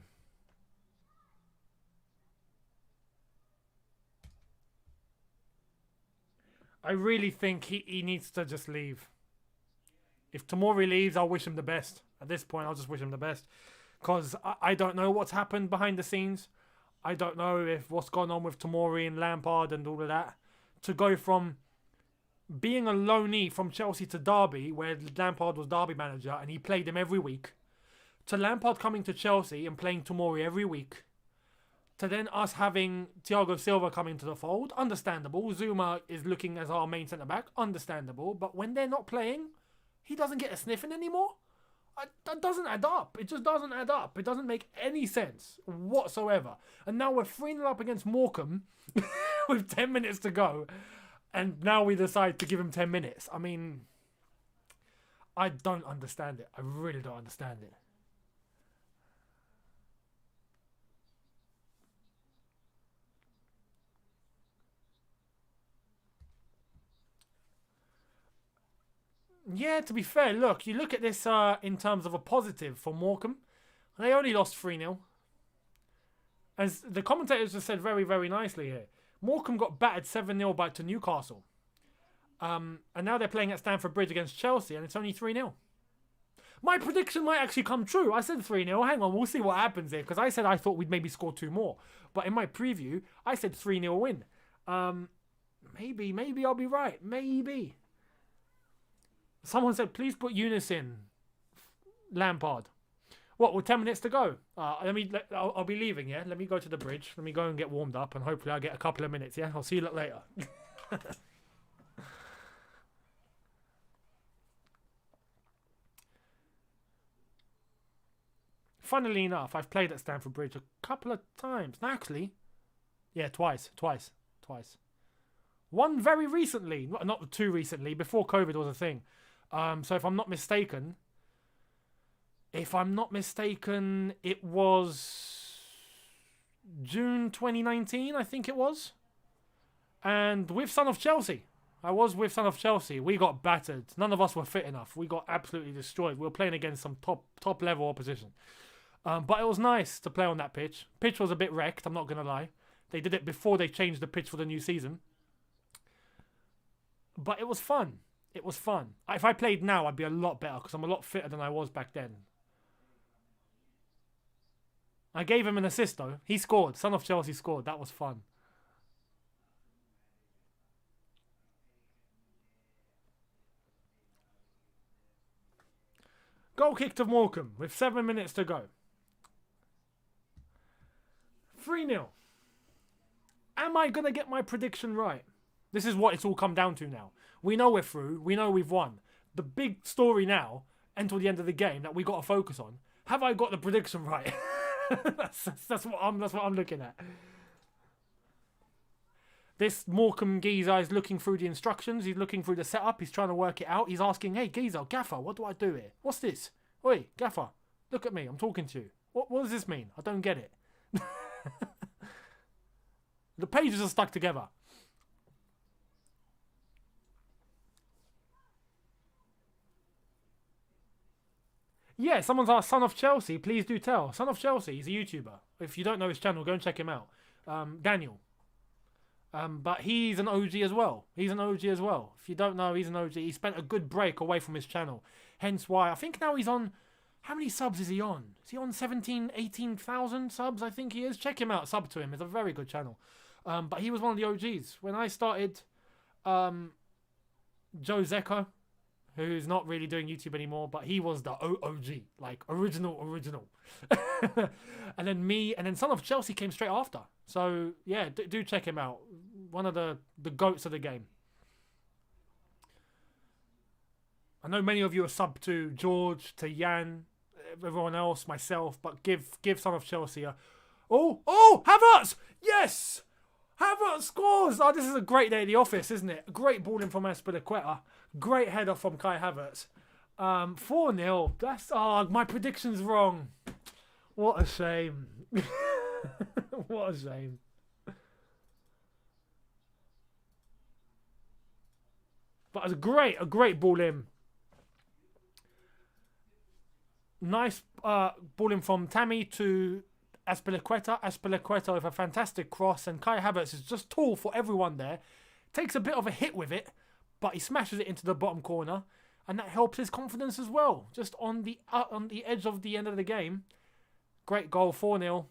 I really think he needs to just leave. If Tomori leaves, I'll wish him the best. At this point, I'll just wish him the best. Because I don't know what's happened behind the scenes. I don't know if what's gone on with Tomori and Lampard and all of that. To go from being a loanee from Chelsea to Derby, where Lampard was Derby manager and he played him every week, to Lampard coming to Chelsea and playing Tomori every week, to then us having Thiago Silva coming to the fold, understandable. Zuma is looking as our main centre-back, understandable. But when they're not playing, he doesn't get a sniff in anymore. That doesn't add up. It just doesn't add up. It doesn't make any sense whatsoever. And now we're 3-0 up against Morecambe with 10 minutes to go. And now we decide to give him 10 minutes. I mean, I don't understand it. I really don't understand it. Yeah, to be fair, look, you look at this in terms of a positive for Morecambe. They only lost 3-0. As the commentators have said very, very nicely here. Morecambe got battered 7-0 back to Newcastle. And now they're playing at Stamford Bridge against Chelsea, and it's only 3-0. My prediction might actually come true. I said 3-0. Hang on, we'll see what happens here. Because I said I thought we'd maybe score 2 more. But in my preview, I said 3-0 win. Maybe I'll be right. Maybe. Someone said, please put Younes in. Lampard. What, with 10 minutes to go? I'll be leaving, yeah? Let me go to the bridge. Let me go and get warmed up. And hopefully I'll get a couple of minutes, yeah? I'll see you later. Funnily enough, I've played at Stamford Bridge a couple of times. Actually, yeah, twice. One very recently, not too recently, before COVID was a thing. So if I'm not mistaken, it was June 2019, I think it was. And with Son of Chelsea. I was with Son of Chelsea. We got battered. None of us were fit enough. We got absolutely destroyed. We were playing against some top level opposition. But it was nice to play on that pitch. Pitch was a bit wrecked, I'm not going to lie. They did it before they changed the pitch for the new season. But it was fun. It was fun. If I played now, I'd be a lot better because I'm a lot fitter than I was back then. I gave him an assist though. He scored. Son of Chelsea scored. That was fun. Goal kick to Morecambe with 7 minutes to go. 3-0. Am I going to get my prediction right? This is what it's all come down to now. We know we're through. We know we've won. The big story now, until the end of the game, that we got to focus on. Have I got the prediction right? that's what I'm looking at. This Morecambe geezer is looking through the instructions. He's looking through the setup. He's trying to work it out. He's asking, hey, geezer, gaffer, what do I do here? What's this? Oi, gaffer, look at me. I'm talking to you. What does this mean? I don't get it. The pages are stuck together. Yeah, someone's asked Son of Chelsea. Please do tell. Son of Chelsea, he's a YouTuber. If you don't know his channel, go and check him out. Daniel. But he's an OG as well. If you don't know, he's an OG. He spent a good break away from his channel. Hence why, I think now he's on... How many subs is he on? Is he on 17, 18,000 subs? I think he is. Check him out. Sub to him. It's a very good channel. But he was one of the OGs. When I started, Joe Zecco, who's not really doing YouTube anymore, but he was the OG. Like, original. And then me, and then Son of Chelsea came straight after. So, yeah, do check him out. One of the goats of the game. I know many of you are sub to George, to Jan, everyone else, myself, but give Son of Chelsea a... Oh, Havertz! Yes! Havertz scores! Oh, this is a great day at the office, isn't it? Great ball in from Azpilicueta. Great header from Kai Havertz. 4-0. That's... Oh, my prediction's wrong. What a shame. What a shame. But it's a great ball in. Nice ball in from Tammy to Azpilicueta. Azpilicueta with a fantastic cross, and Kai Havertz is just tall for everyone there. Takes a bit of a hit with it, but he smashes it into the bottom corner, and that helps his confidence as well. Just on the edge of the end of the game. Great goal, 4-0.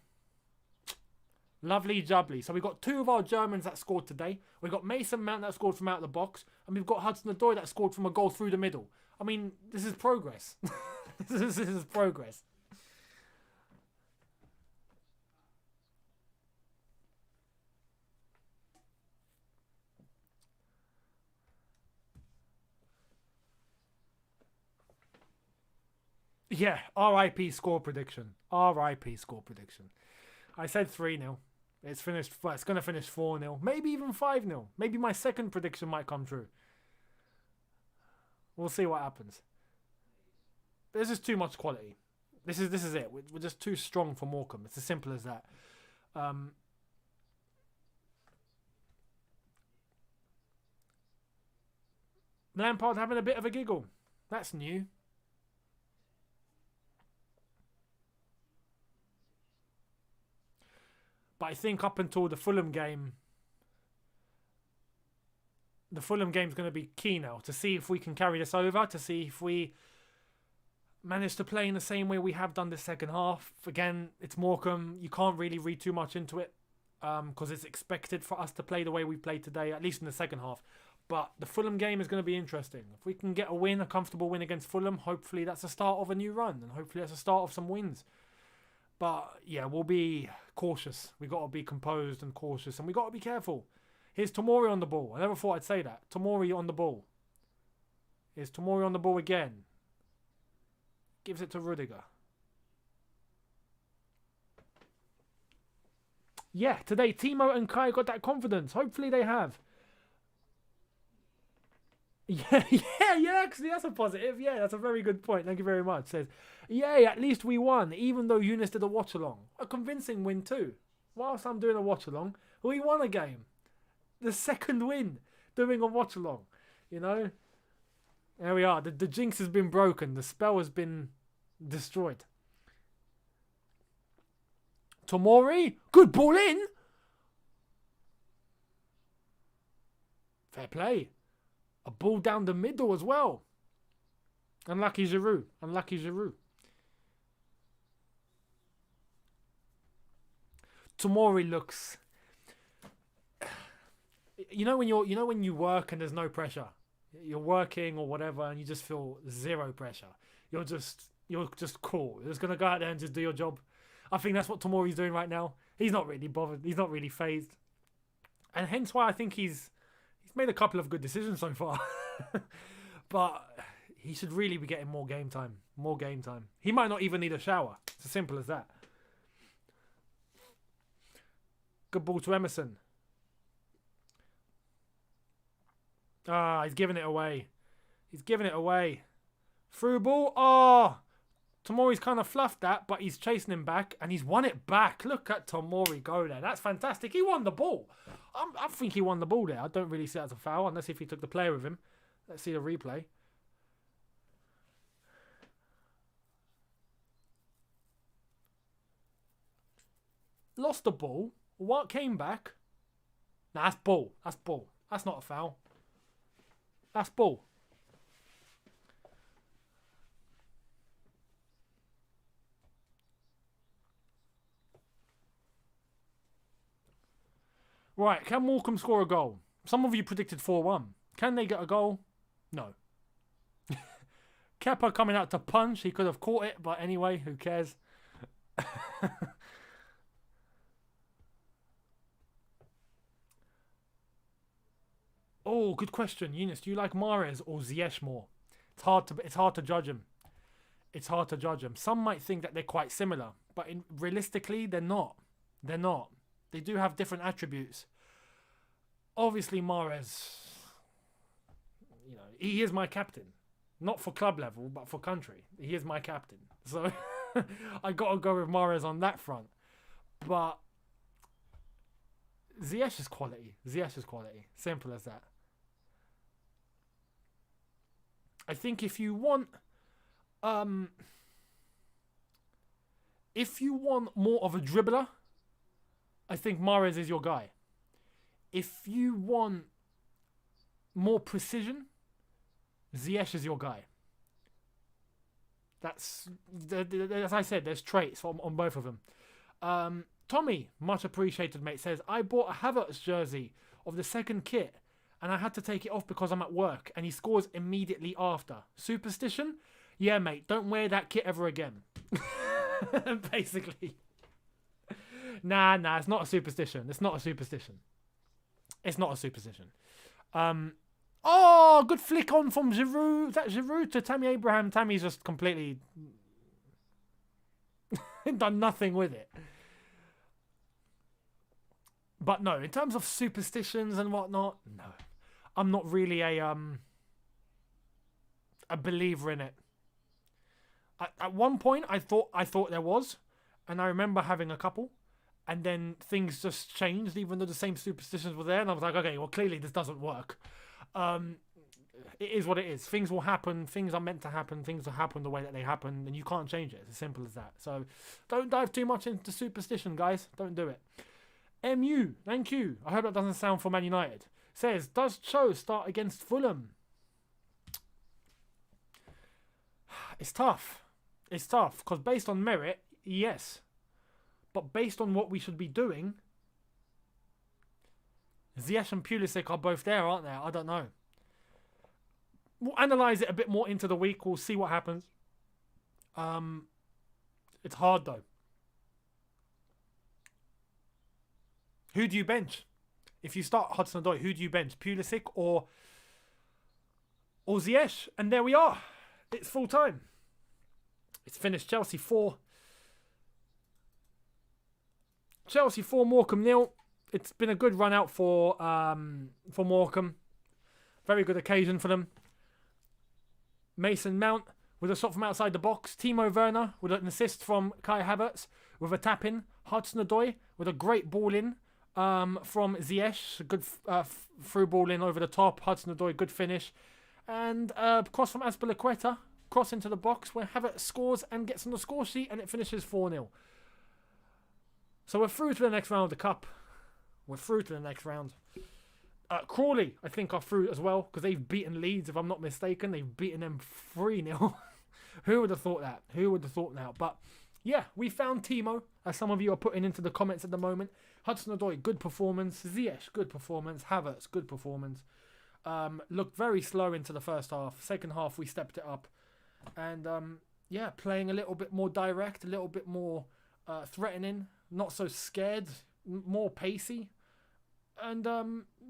Lovely jubbly. So we've got 2 of our Germans that scored today. We've got Mason Mount that scored from out the box, and we've got Hudson-Odoi that scored from a goal through the middle. I mean, this is progress. This is progress. Yeah, RIP score prediction. RIP score prediction. I said 3-0. It's finished. Well, it's going to finish 4-0. Maybe even 5-0. Maybe my second prediction might come true. We'll see what happens. There's just too much quality. This is it. We're just too strong for Morecambe. It's as simple as that. Lampard having a bit of a giggle. That's new. But I think up until the Fulham game, the Fulham game's going to be key now to see if we can carry this over, to see if we manage to play in the same way we have done the second half. Again, it's Morecambe. You can't really read too much into it because it's expected for us to play the way we played today, at least in the second half. But the Fulham game is going to be interesting. If we can get a win, a comfortable win against Fulham, hopefully that's the start of a new run, and hopefully that's the start of some wins. But yeah, we'll be cautious. We got to be composed and cautious, and we got to be careful. Here's Tomori on the ball. I never thought I'd say that. Tomori on the ball. Here's Tomori on the ball again. Gives it to Rudiger. Yeah, today Timo and Kai got that confidence. Hopefully they have. Yeah, actually that's a positive. Yeah, that's a very good point. Thank you very much. Says, yay, at least we won, even though Younes did a watch-along. A convincing win too. Whilst I'm doing a watch-along, we won a game. The second win doing a watch-along. You know? There we are. The jinx has been broken. The spell has been destroyed. Tomori, good ball in. Fair play. A ball down the middle as well. Unlucky Giroud. Tomori looks. You know when you work and there's no pressure. You're working or whatever, and you just feel zero pressure. You're just cool. You're just gonna go out there and just do your job. I think that's what Tomori's doing right now. He's not really bothered. He's not really fazed, and hence why I think he's made a couple of good decisions so far. But he should really be getting more game time. More game time. He might not even need a shower. It's as simple as that. Good ball to Emerson. He's giving it away. Through ball. Tomori's kind of fluffed that, but he's chasing him back, and he's won it back. Look at Tomori go there. That's fantastic. He won the ball. I think he won the ball there. I don't really see that as a foul, unless if he took the player with him. Let's see the replay. Lost the ball. What came back? Nah, that's ball. That's not a foul. That's ball. Right, can Morecambe score a goal? Some of you predicted 4-1. Can they get a goal? No. Kepa coming out to punch. He could have caught it, but anyway, who cares? Oh, good question, Younes. Do you like Mahrez or Ziyech more? It's hard to judge him. Some might think that they're quite similar, but realistically, they're not. They do have different attributes. Obviously, Mahrez, he is my captain. Not for club level, but for country. He is my captain. So I got to go with Mahrez on that front. But Ziyech is quality. Simple as that. I think if you want more of a dribbler, I think Mahrez is your guy. If you want more precision, Ziyech is your guy. That's, as I said, there's traits on both of them. Tommy, much appreciated, mate, says, I bought a Havertz jersey of the second kit and I had to take it off because I'm at work, and he scores immediately after. Superstition? Yeah, mate, don't wear that kit ever again. Basically. Nah, it's not a superstition. It's not a superstition. Good flick on from Giroud. Is that Giroud to Tammy Abraham? Tammy's just completely done nothing with it. But no, in terms of superstitions and whatnot, no. I'm not really a believer in it. At one point, I thought there was, and I remember having a couple, and then things just changed, even though the same superstitions were there, and I was like, okay, well, clearly this doesn't work. it is what it is. Things will happen. Things are meant to happen. Things will happen the way that they happen, and you can't change it. It's as simple as that. So don't dive too much into superstition, guys. Don't do it. MU, thank you. I hope that doesn't sound for Man United. Says, does Cho start against Fulham? It's tough. It's tough because based on merit, yes. But based on what we should be doing, Ziyech and Pulisic are both there, aren't they? I don't know. We'll analyse it a bit more into the week. We'll see what happens. It's hard though. Who do you bench? If you start Hudson-Odoi, who do you bench? Pulisic or Ziyech? And there we are. It's full time. It's finished. Chelsea 4. Chelsea 4, Morecambe 0. It's been a good run out for Morecambe. Very good occasion for them. Mason Mount with a shot from outside the box. Timo Werner with an assist from Kai Havertz with a tap in. Hudson-Odoi with a great ball in from Ziyech. Good through ball in over the top. Hudson-Odoi, good finish. And cross from Azpilicueta. Cross into the box where Havertz scores and gets on the score sheet, and it finishes 4-0. So we're through to the next round of the Cup. We're through to the next round. Crawley, I think, are through as well because they've beaten Leeds, if I'm not mistaken. They've beaten them 3-0. Who would have thought that? Who would have thought now? But yeah, we found Timo, as some of you are putting into the comments at the moment. Hudson-Odoi, good performance. Ziyech, good performance. Havertz, good performance. Looked very slow into the first half. Second half, we stepped it up. And yeah, playing a little bit more direct, a little bit more threatening, not so scared, more pacey. And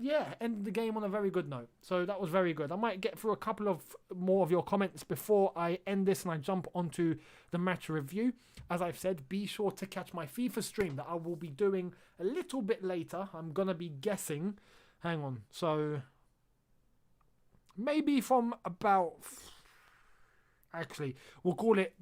yeah, ended the game on a very good note. So that was very good. I might get through a couple of more of your comments before I end this and I jump onto the match review. As I've said, be sure to catch my FIFA stream that I will be doing a little bit later. I'm going to be guessing. Hang on. So maybe from about... Actually, we'll call it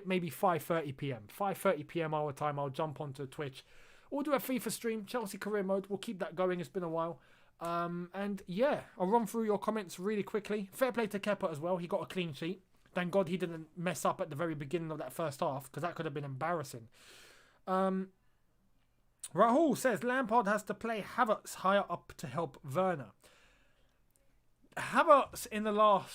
maybe 5:30 p.m. 5:30 p.m. our time. I'll jump onto Twitch. We'll do a FIFA stream, Chelsea career mode. We'll keep that going. It's been a while. And yeah, I'll run through your comments really quickly. Fair play to Kepa as well. He got a clean sheet. Thank God he didn't mess up at the very beginning of that first half because that could have been embarrassing. Rahul says Lampard has to play Havertz higher up to help Werner. Havertz in the last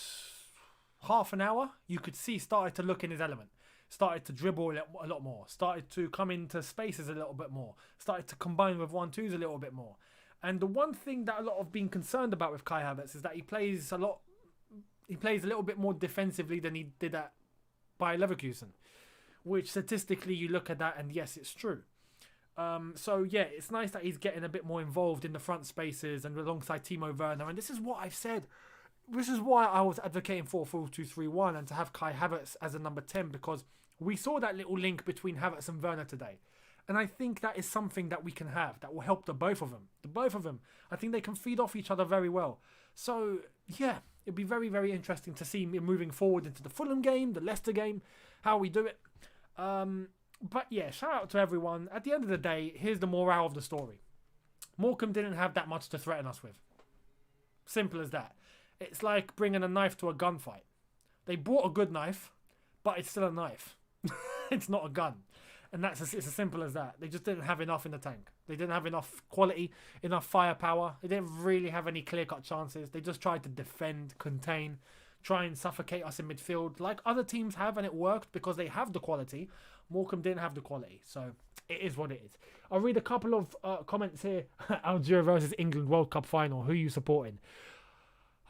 half an hour, you could see started to look in his element. Started to dribble a lot more. Started to come into spaces a little bit more. Started to combine with 1-2s a little bit more. And the one thing that a lot of been concerned about with Kai Havertz is that he plays a little bit more defensively than he did at Bayer Leverkusen. Which statistically you look at that and yes, it's true. So yeah, it's nice that he's getting a bit more involved in the front spaces and alongside Timo Werner. And this is what I've said. This is why I was advocating for 4-2-3-1 and to have Kai Havertz as a number 10 because we saw that little link between Havertz and Werner today. And I think that is something that we can have that will help the both of them. The both of them. I think they can feed off each other very well. So, yeah, it'd be very, very interesting to see me moving forward into the Fulham game, the Leicester game, how we do it. But yeah, shout out to everyone. At the end of the day, here's the morale of the story. Morecambe didn't have that much to threaten us with. Simple as that. It's like bringing a knife to a gunfight. They brought a good knife, but it's still a knife. It's not a gun. And it's as simple as that. They just didn't have enough in the tank. They didn't have enough quality, enough firepower. They didn't really have any clear-cut chances. They just tried to defend, contain, try and suffocate us in midfield like other teams have, and it worked because they have the quality. Morecambe didn't have the quality, so it is what it is. I'll read a couple of comments here. Algeria versus England World Cup final. Who are you supporting?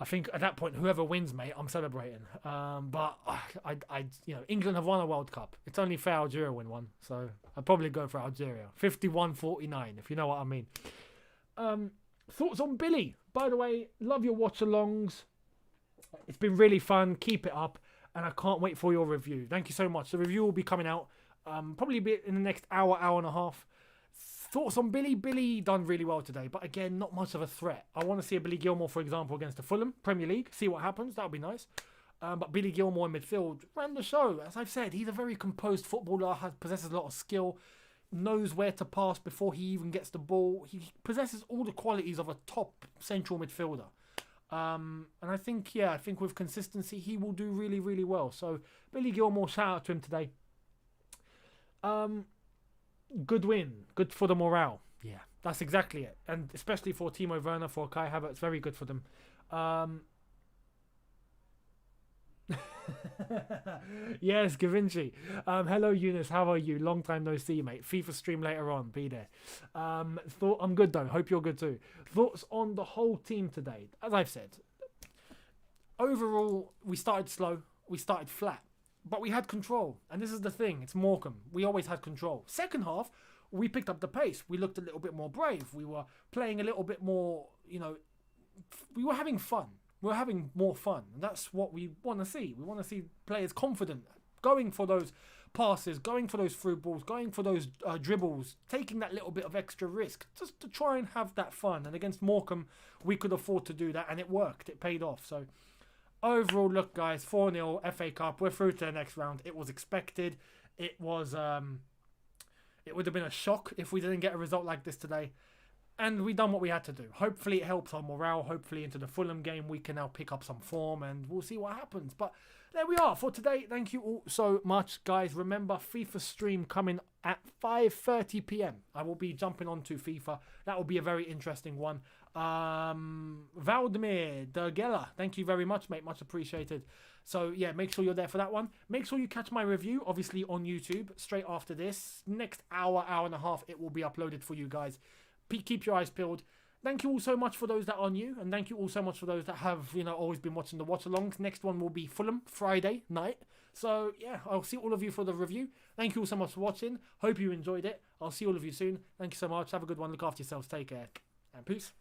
I think at that point, whoever wins, mate, I'm celebrating. But England have won a World Cup. It's only fair Algeria win one, so I'd probably go for Algeria. 51-49, if you know what I mean. Thoughts on Billy? By the way, love your watch-alongs. It's been really fun. Keep it up, and I can't wait for your review. Thank you so much. The review will be coming out probably in the next hour and a half. Thoughts on Billy? Billy done really well today, but again, not much of a threat. I want to see a Billy Gilmore, for example, against the Fulham Premier League. See what happens. That would be nice. But Billy Gilmore in midfield ran the show. As I've said, he's a very composed footballer, possesses a lot of skill, knows where to pass before he even gets the ball. He possesses all the qualities of a top central midfielder. And I think with consistency, he will do really, really well. So Billy Gilmore, shout out to him today. Good win. Good for the morale. Yeah, that's exactly it. And especially for Timo Werner, for Kai Havertz, very good for them. Yes, Gavinci. Hello, Younes. How are you? Long time no see, mate. FIFA stream later on. Be there. I'm good, though. Hope you're good, too. Thoughts on the whole team today? As I've said, overall, we started slow. We started flat. But we had control. And this is the thing. It's Morecambe. We always had control. Second half, we picked up the pace. We looked a little bit more brave. We were playing a little bit more, we were having fun. We're having more fun. And that's what we want to see. We want to see players confident, going for those passes, going for those through balls, going for those dribbles, taking that little bit of extra risk, just to try and have that fun. And against Morecambe, we could afford to do that, and it worked. It paid off. So overall, look, guys, 4-0 FA Cup. We're through to the next round. It was expected. It was. It would have been a shock if we didn't get a result like this today. And we done what we had to do. Hopefully it helps our morale. Hopefully into the Fulham game we can now pick up some form and we'll see what happens. But there we are for today. Thank you all so much, guys. Remember, FIFA stream coming at 5:30 p.m. I will be jumping onto FIFA. That will be a very interesting one. Valdemir Dergela, thank you very much, mate. Much appreciated. So yeah, make sure you're there for that one. Make sure you catch my review, obviously on YouTube, straight after this. Next hour and a half, it will be uploaded for you guys. Keep your eyes peeled. Thank you all so much for those that are new, and thank you all so much for those that have, always been watching the watch-alongs. Next one will be Fulham, Friday night. So, yeah, I'll see all of you for the review. Thank you all so much for watching. Hope you enjoyed it. I'll see all of you soon. Thank you so much. Have a good one. Look after yourselves. Take care. And peace.